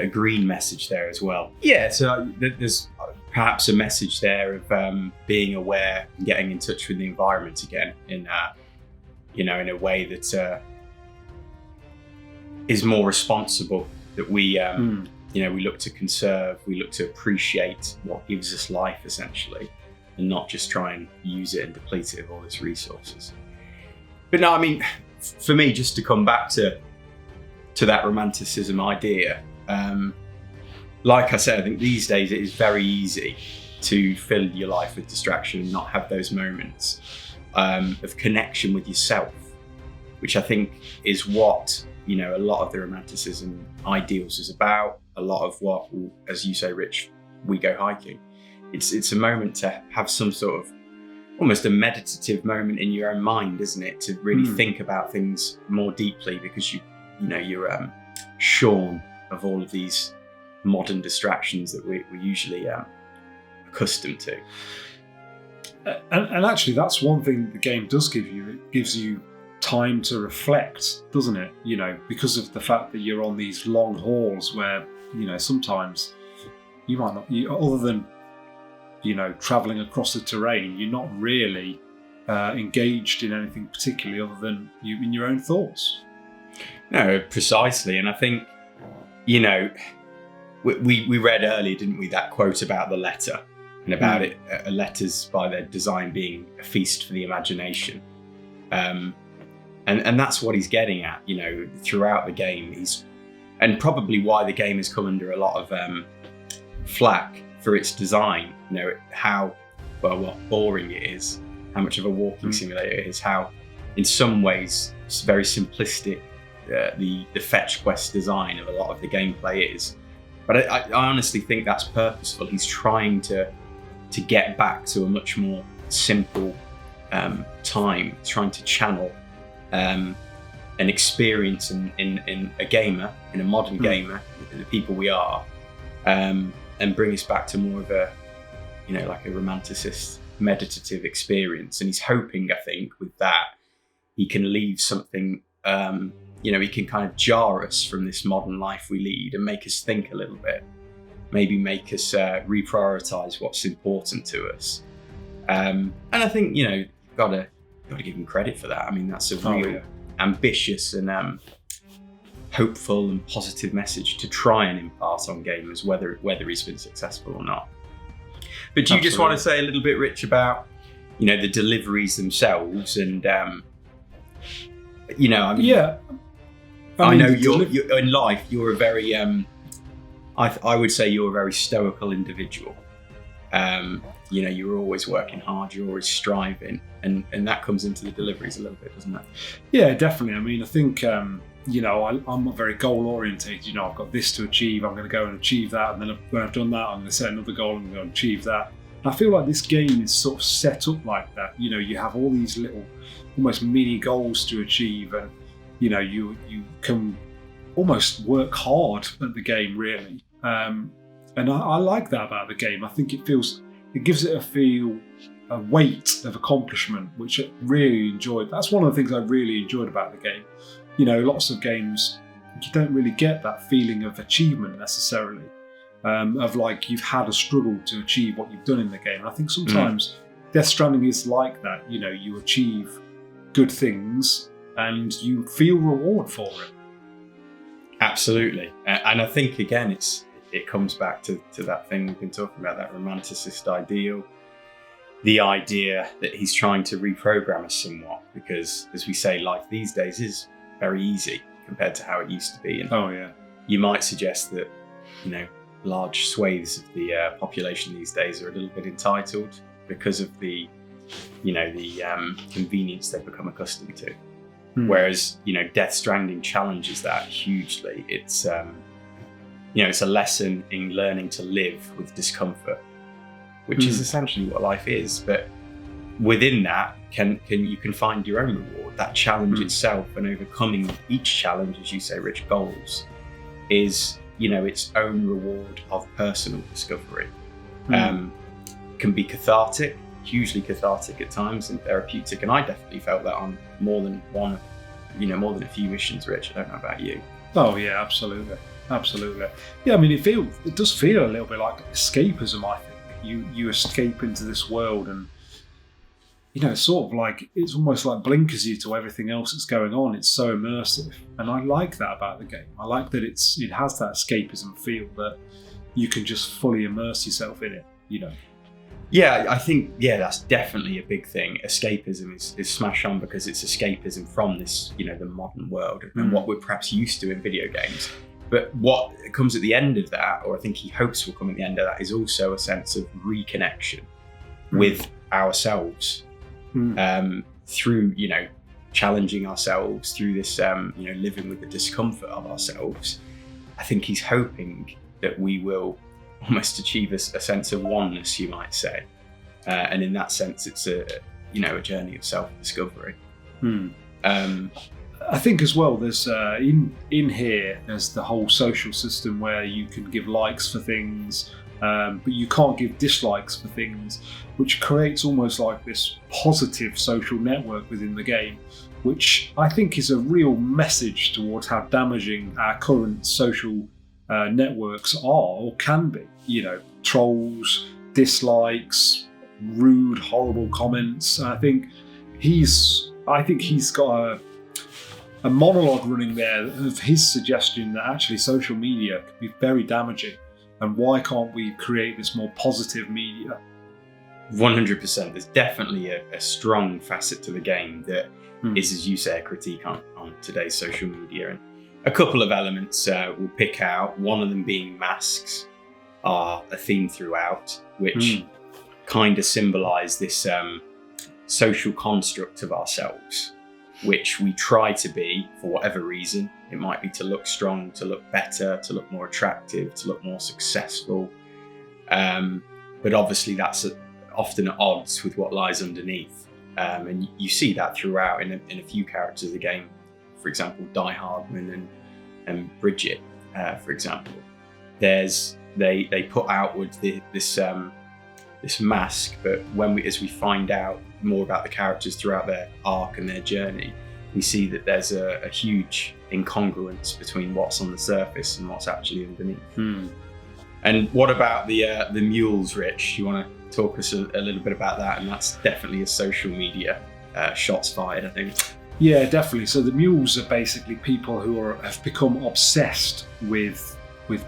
green message there as well. Yeah, so there's perhaps a message there of being aware and getting in touch with the environment again in a way that is more responsible, that we we look to conserve, we look to appreciate what gives us life essentially, and not just try and use it and deplete it of all its resources. But no, I mean, for me, just to come back to that romanticism idea, like I said, I think these days it is very easy to fill your life with distraction and not have those moments of connection with yourself, which I think is what a lot of the romanticism ideals is about. A lot of what, as you say, Rich, we go hiking. It's a moment to have some sort of almost a meditative moment in your own mind, isn't it? To really think about things more deeply, because you're shorn of all of these modern distractions that we're usually accustomed to. And actually, that's one thing the game does give you. It gives you time to reflect, doesn't it? Because of the fact that you're on these long hauls where, sometimes you might not, other than, traveling across the terrain, you're not really engaged in anything particularly other than you in your own thoughts. No, precisely. And I think, we read earlier, didn't we, that quote about the letter and about it, letters by their design being a feast for the imagination. And that's what he's getting at, throughout the game. And probably why the game has come under a lot of flack for its design, how boring it is, how much of a walking simulator it is, how in some ways it's very simplistic, the fetch quest design of a lot of the gameplay is. But I honestly think that's purposeful. He's trying to get back to a much more simple time. He's trying to channel an experience in a gamer, in a modern gamer, the people we are, and bring us back to more of a, like a romanticist, meditative experience. And he's hoping, I think, with that, he can leave something, he can kind of jar us from this modern life we lead and make us think a little bit, maybe make us reprioritize what's important to us. And I think, you've got to give him credit for that. I mean, that's a real ambitious and hopeful and positive message to try and impart on gamers, whether he's been successful or not. But do you just want to say a little bit, Rich, about the deliveries themselves and Yeah. I know you're in life. You're a very I would say you're a very stoical individual. You're always working hard. You're always striving, and that comes into the deliveries a little bit, doesn't it? Yeah, definitely. I mean, I think I'm not very goal orientated. I've got this to achieve. I'm going to go and achieve that, and then when I've done that, I'm going to set another goal and go and achieve that. And I feel like this game is sort of set up like that. You have all these little, almost mini goals to achieve, and you can almost work hard at the game, really. And I like that about the game. I think it gives it a weight of accomplishment, which I really enjoyed. That's one of the things I really enjoyed about the game. Lots of games you don't really get that feeling of achievement necessarily, of like you've had a struggle to achieve what you've done in the game. And I think sometimes Death Stranding is like that. You know, you achieve good things and you feel reward for it. Absolutely. And I think, again, it comes back to that thing we've been talking about, that romanticist ideal, the idea that he's trying to reprogram us somewhat, because, as we say, life these days is very easy compared to how it used to be. And you might suggest that, you know, large swathes of the population these days are a little bit entitled because of the, you know, the convenience they've become accustomed to. Whereas, you know, Death Stranding challenges that hugely. It's, you know, it's a lesson in learning to live with discomfort, which is essentially what life is. But within that, you can find your own reward. That challenge itself, and overcoming each challenge, as you say, Rich, goals, is, you know, its own reward of personal discovery. Can be cathartic, hugely cathartic at times, and therapeutic. And I definitely felt that on more than a few missions, Rich. I don't know about you. Oh yeah, absolutely. Yeah, I mean, it does feel a little bit like escapism. I think you escape into this world, and you know, it's almost like blinkers you to everything else that's going on. It's so immersive, and I like that about the game. I like that it has that escapism feel, that you can just fully immerse yourself in it. You know. Yeah, I think, that's definitely a big thing. Escapism is smash on, because it's escapism from this, you know, the modern world and what we're perhaps used to in video games. But what comes at the end of that, or I think he hopes will come at the end of that, is also a sense of reconnection with ourselves through, you know, challenging ourselves through this, you know, living with the discomfort of ourselves. I think he's hoping that we will almost achieve a sense of oneness, you might say, and in that sense, it's a journey of self-discovery. I think as well, there's in here, there's the whole social system where you can give likes for things, but you can't give dislikes for things, which creates almost like this positive social network within the game, which I think is a real message towards how damaging our current social networks are or can be. You know, trolls, dislikes, rude, horrible comments. I think he's got a monologue running there of his suggestion that actually social media can be very damaging, and why can't we create this more positive media? 100%. There's definitely a strong facet to the game that is, as you say, a critique on today's social media. And a couple of elements we'll pick out, one of them being masks are a theme throughout, which kind of symbolise this social construct of ourselves, which we try to be for whatever reason. It might be to look strong, to look better, to look more attractive, to look more successful. But obviously that's often at odds with what lies underneath. And you see that throughout in a few characters of the game. For example, Hartman and Bridgette, for example. They put outward this mask, but as we find out more about the characters throughout their arc and their journey, we see that there's a huge incongruence between what's on the surface and what's actually underneath. And what about the Mules, Rich? You want to talk us a little bit about that? And that's definitely a social media shots fired, I think. Yeah, definitely. So the Mules are basically people who have become obsessed with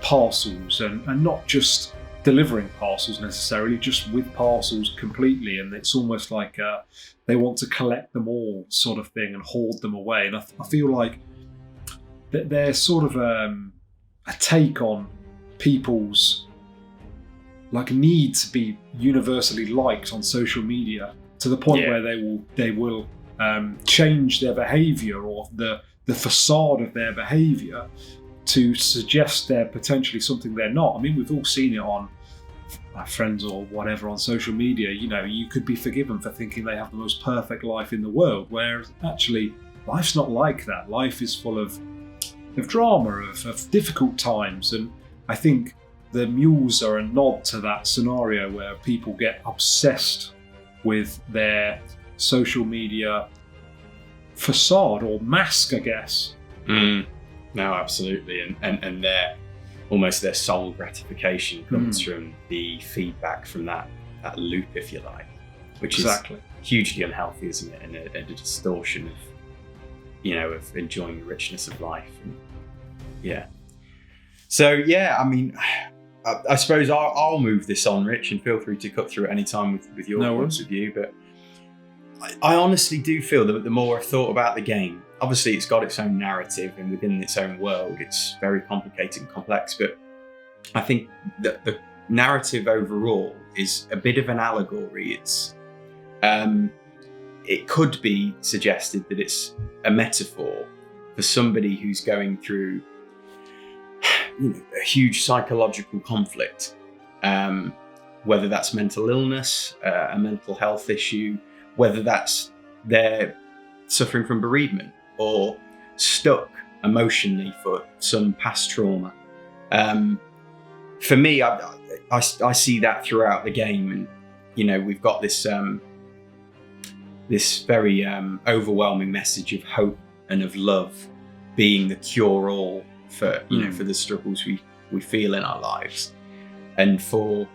parcels, and not just delivering parcels necessarily, just with parcels completely. And it's almost like they want to collect them all, sort of thing, and hoard them away. And I feel like they're sort of a take on people's like need to be universally liked on social media, to the point where they will change their behaviour, or the facade of their behaviour, to suggest they're potentially something they're not. I mean, we've all seen it on our friends or whatever on social media. You know, you could be forgiven for thinking they have the most perfect life in the world, whereas actually life's not like that. Life is full of drama, of difficult times. And I think the Mules are a nod to that scenario where people get obsessed with their social media facade or mask, I guess. No, absolutely, and their sole gratification comes from the feedback from that loop, if you like, which is hugely unhealthy, isn't it? And a distortion of enjoying the richness of life. And, yeah. So yeah, I mean, I suppose I'll move this on, Rich, and feel free to cut through at any time with your points of view. But I honestly do feel that the more I've thought about the game, obviously it's got its own narrative, and within its own world, it's very complicated and complex. But I think that the narrative overall is a bit of an allegory. It could be suggested that it's a metaphor for somebody who's going through a huge psychological conflict, whether that's mental illness, a mental health issue, whether that's they're suffering from bereavement or stuck emotionally for some past trauma. For me, I see that throughout the game, and we've got this this very overwhelming message of hope and of love being the cure-all for for the struggles we feel in our lives, and for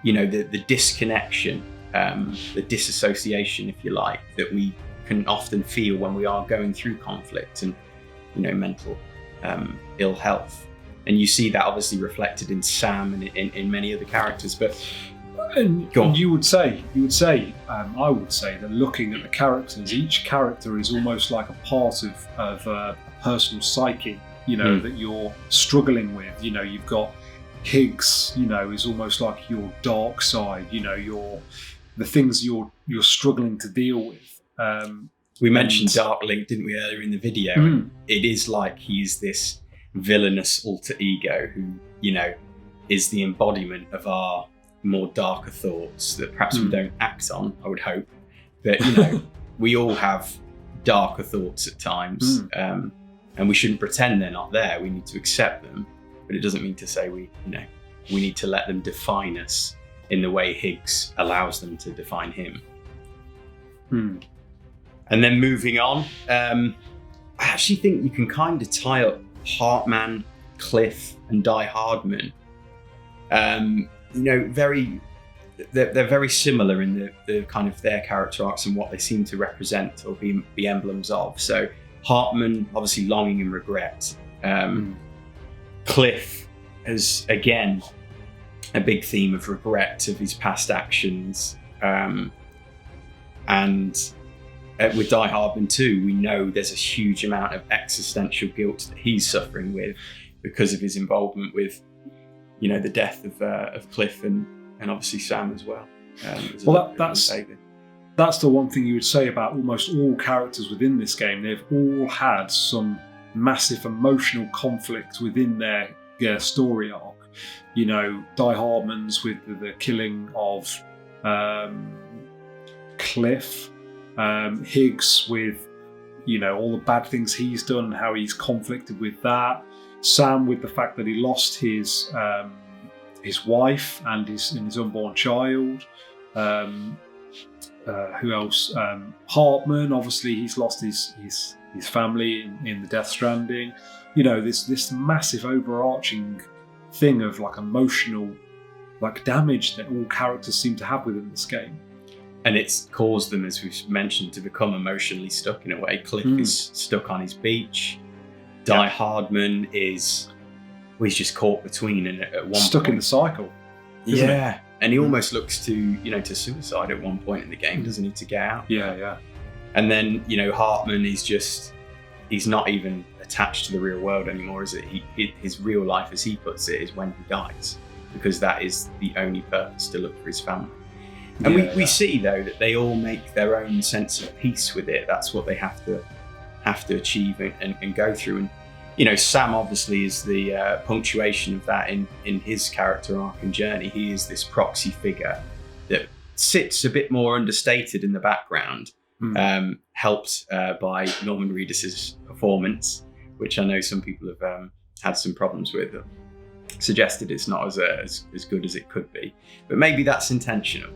the disconnection, the disassociation, if you like, that we can often feel when we are going through conflict and mental ill health. And you see that obviously reflected in Sam and in many other characters. But I would say that looking at the characters, each character is almost like a part of a personal psyche, that you're struggling with. You've got Higgs, is almost like your dark side, the things you're struggling to deal with. We mentioned Dark Link, didn't we, earlier in the video? It is like he's this villainous alter ego who, is the embodiment of our more darker thoughts that perhaps we don't act on, I would hope. But, we all have darker thoughts at times, and we shouldn't pretend they're not there. We need to accept them, but it doesn't mean to say we need to let them define us in the way Higgs allows them to define him. And then moving on, I actually think you can kind of tie up Hartman, Cliff, and Harmon. They're very similar in the kind of their character arcs and what they seem to represent or be emblems of. So Hartman, obviously longing and regret. Cliff has, again, a big theme of regret of his past actions. And with Harmon too, we know there's a huge amount of existential guilt that he's suffering with because of his involvement with, the death of Cliff and obviously Sam as well. That's the one thing you would say about almost all characters within this game. They've all had some massive emotional conflict within their story arc. Harmon's with the killing of Cliff. Higgs with all the bad things he's done, how he's conflicted with that. Sam with the fact that he lost his wife and his unborn child. Who else? Hartman, obviously he's lost his family in the Death Stranding. This massive overarching thing of like emotional damage that all characters seem to have within this game. And it's caused them, as we've mentioned, to become emotionally stuck in a way. Cliff is stuck on his beach. Harmon he's just caught between and at one stuck point, in the cycle. Yeah. And he almost looks to suicide at one point in the game, doesn't he, to get out? Yeah. And then, Hartman he's not even attached to the real world anymore, is it? His real life, as he puts it, is when he dies, because that is the only purpose to look for his family. And we see though that they all make their own sense of peace with it. That's what they have to achieve and go through. And Sam obviously is the punctuation of that in his character arc and journey. He is this proxy figure that sits a bit more understated in the background, helped by Norman Reedus' performance, which I know some people have had some problems with. Suggested it's not as good as it could be, but maybe that's intentional.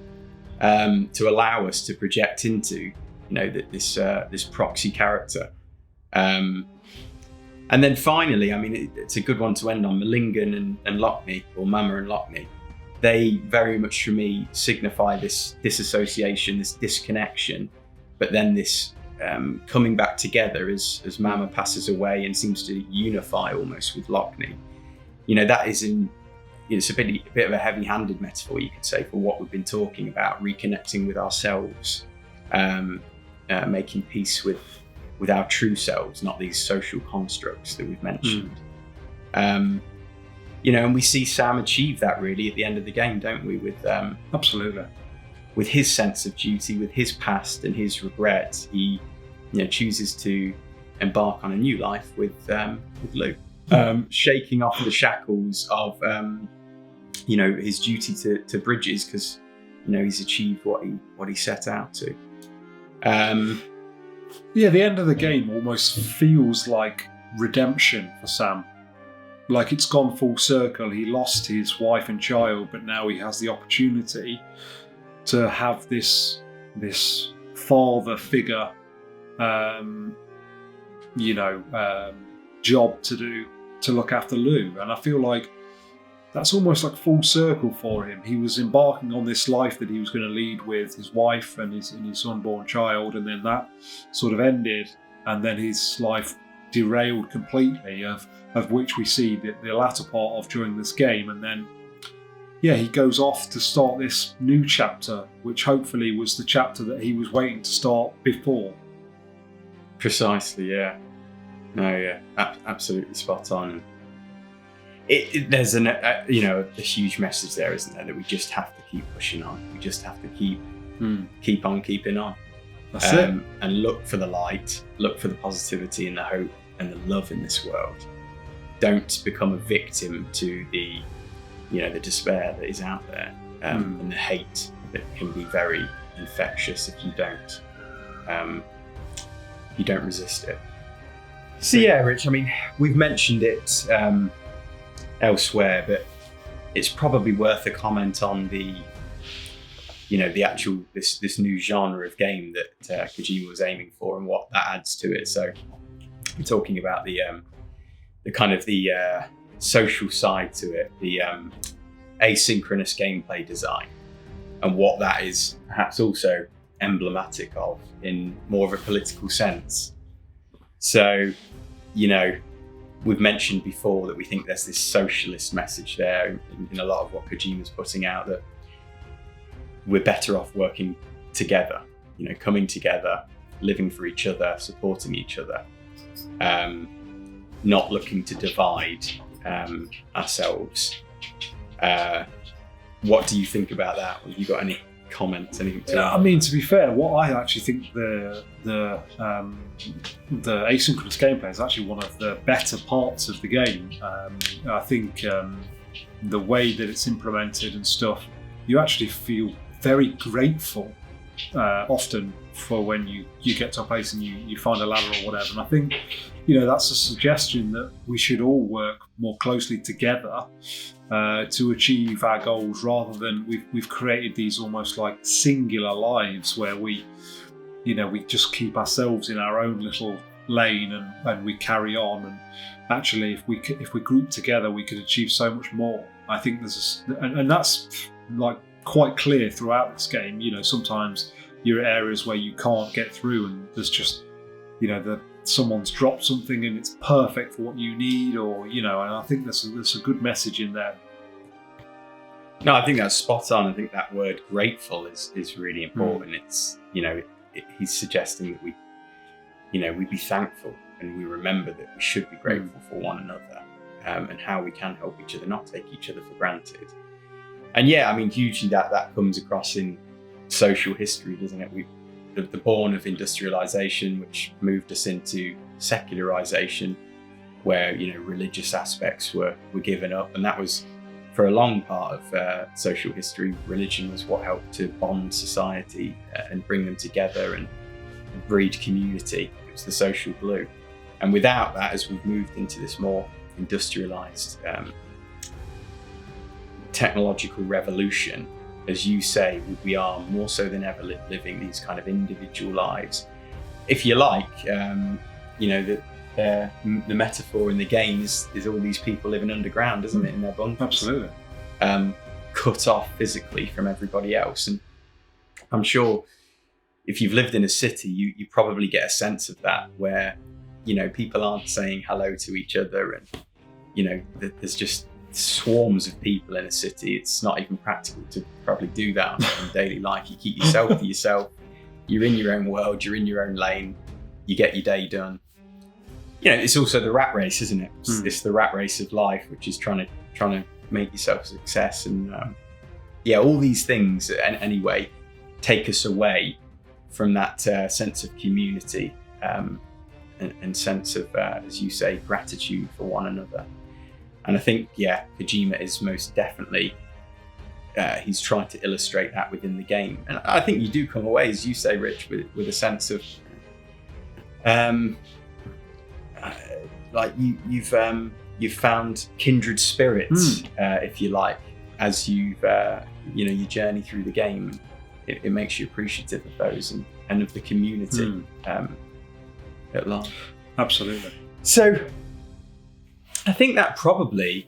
To allow us to project into, this proxy character. And then finally, I mean, it's a good one to end on. Millingen and Lochner, or Mama and Lochner, they very much for me signify this disassociation, this disconnection, but then this coming back together as Mama passes away and seems to unify almost with Lochner. You know, that is it's a bit of a heavy-handed metaphor, you could say, for what we've been talking about, reconnecting with ourselves, making peace with our true selves, not these social constructs that we've mentioned. You know, and we see Sam achieve that really at the end of the game, don't we? With Absolutely. With his sense of duty, with his past and his regret, he, you know, chooses to embark on a new life with Lou, shaking off the shackles of you know, his duty to Bridges, because, you know, he's achieved what he set out to. Yeah, the end of the game almost feels like redemption for Sam. Like it's gone full circle. He lost his wife and child, but now he has the opportunity to have this father figure, job to do, to look after Lou. And I feel like that's almost like full circle for him. He was embarking on this life that he was going to lead with his wife and his unborn child, and then that sort of ended, and then his life derailed completely, of which we see the latter part of during this game. And then, yeah, he goes off to start this new chapter, which hopefully was the chapter that he was waiting to start before. Precisely, yeah. No, yeah, absolutely spot on. There's a huge message there, isn't there? That we just have to keep pushing on. We just have to keep on keeping on. That's it. And look for the light, look for the positivity and the hope and the love in this world. Don't become a victim to the despair that is out there, and the hate that can be very infectious if you don't resist it. So yeah, Rich, I mean, we've mentioned it elsewhere, but it's probably worth a comment on the actual this new genre of game that Kojima was aiming for and what that adds to it. So we're talking about the kind of the social side to it, the asynchronous gameplay design, and what that is perhaps also emblematic of in more of a political sense. So, you know, we've mentioned before that we think there's this socialist message there in a lot of what Kojima's putting out, that we're better off working together, you know, coming together, living for each other, supporting each other, not looking to divide ourselves. What do you think about that? Have you got any comments? Anything to I mean, to be fair, what I actually think the asynchronous gameplay is actually one of the better parts of the game. I think the way that it's implemented and stuff, you actually feel very grateful often for when you get to a place and you find a ladder or whatever. And I think, you know, that's a suggestion that we should all work more closely together to achieve our goals, rather than we've created these almost like singular lives where we just keep ourselves in our own little lane and we carry on. And actually, if we group together, we could achieve so much more. I think and that's like quite clear throughout this game. You know, sometimes you're at areas where you can't get through, and there's just, you know, someone's dropped something and it's perfect for what you need, or, you know, and I think there's a good message in there. No, I think that's spot on. I think that word grateful is really important. It's, you know, he's suggesting that we be thankful and we remember that we should be grateful for one another, and how we can help each other, not take each other for granted. And yeah, I mean, hugely that comes across in social history, doesn't it? The born of industrialization, which moved us into secularization, where, you know, religious aspects were given up, and that was, for a long part of social history, religion was what helped to bond society and bring them together and breed community. It was the social glue. And without that, as we've moved into this more industrialized technological revolution, as you say, we are more so than ever living these kind of individual lives. If you like, you know, the metaphor in the game is all these people living underground, isn't it, in their bunkers? Absolutely. Cut off physically from everybody else. And I'm sure if you've lived in a city, you probably get a sense of that, where, you know, people aren't saying hello to each other, and, you know, there's just swarms of people in a city. It's not even practical to probably do that in daily life. You keep yourself to yourself. You're in your own world. You're in your own lane. You get your day done. You know, it's also the rat race, isn't it? It's the rat race of life, which is trying to make yourself a success. And all these things, anyway, take us away from that sense of community and sense of, as you say, gratitude for one another. And I think, Kojima is most definitely, he's trying to illustrate that within the game. And I think you do come away, as you say, Rich, with a sense of, like you've found kindred spirits, if you like, as you've you journey through the game. It makes you appreciative of those and of the community at large. Absolutely. So I think that probably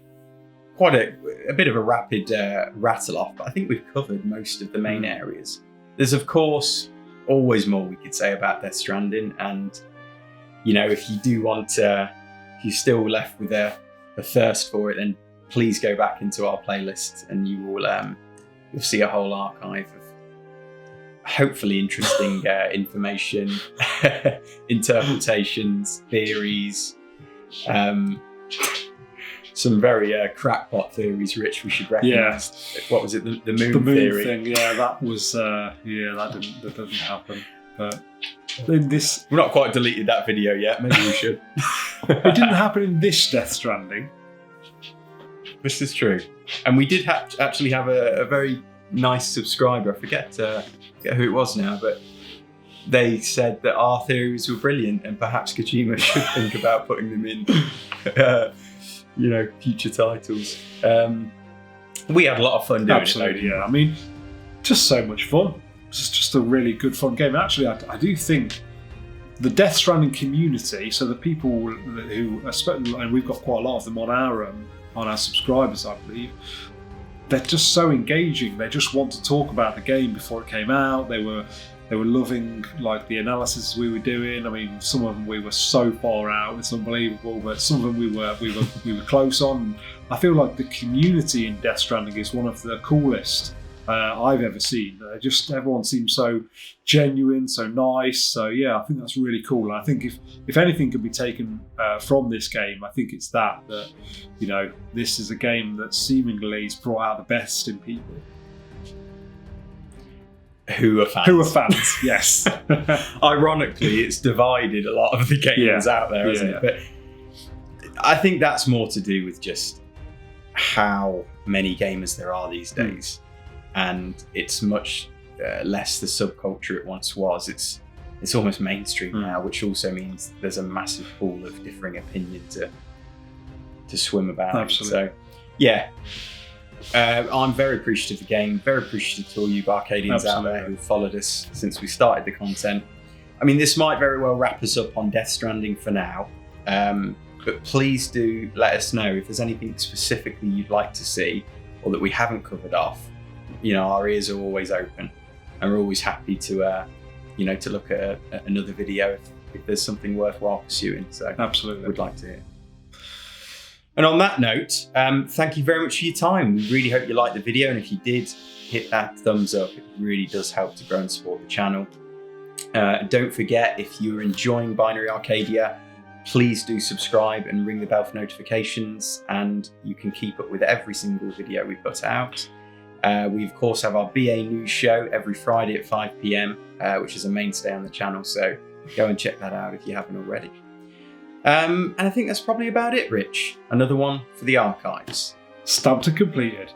quite a bit of a rapid rattle off, but I think we've covered most of the main areas. There's, of course, always more we could say about Death Stranding, and, you know, if you do want if you're still left with a thirst for it, then please go back into our playlist, and you will you'll see a whole archive of hopefully interesting information, interpretations, theories, some very crackpot theories, Rich, we should recognise. Yeah. What was it, the moon theory? Thing, yeah, that was, that doesn't happen. But in this... We've not quite deleted that video yet, maybe we should. It didn't happen in this Death Stranding. This is true. And we did actually have a very nice subscriber, I forget who it was now, but they said that our theories were brilliant and perhaps Kojima should think about putting them in future titles. We had a lot of fun doing Absolutely, it. Yeah. I mean, just so much fun. It's just a really good fun game. Actually, I do think the Death Stranding community, so the people who, and we've got quite a lot of them on our subscribers, I believe, they're just so engaging. They just want to talk about the game before it came out. They were loving, like, the analysis we were doing. I mean, some of them we were so far out, it's unbelievable, but some of them we were close on. I feel like the community in Death Stranding is one of the coolest I've ever seen. Just everyone seems so genuine, so nice. So yeah, I think that's really cool. And I think if anything can be taken from this game, I think it's that you know, this is a game that seemingly has brought out the best in people. Who are fans, yes. Ironically, it's divided a lot of the gamers out there, hasn't it? But I think that's more to do with just how many gamers there are these days. And it's much less the subculture it once was. It's almost mainstream now, which also means there's a massive pool of differing opinion to swim about. Absolutely. So, yeah. I'm very appreciative of the game, very appreciative to all you BArcadians out there who followed us since we started the content. I mean, this might very well wrap us up on Death Stranding for now, but please do let us know if there's anything specifically you'd like to see or that we haven't covered off. You know, our ears are always open, and we're always happy to look at another video if there's something worthwhile pursuing. So absolutely, we'd like to hear. And on that note, thank you very much for your time. We really hope you liked the video, and if you did, hit that thumbs up. It really does help to grow and support the channel. Don't forget, if you're enjoying Binary Arcadia, please do subscribe and ring the bell for notifications, and you can keep up with every single video we put out. We of course have our BA News show every Friday at 5 PM, which is a mainstay on the channel, so go and check that out if you haven't already. And I think that's probably about it, Rich. Another one for the archives. Stamped and completed.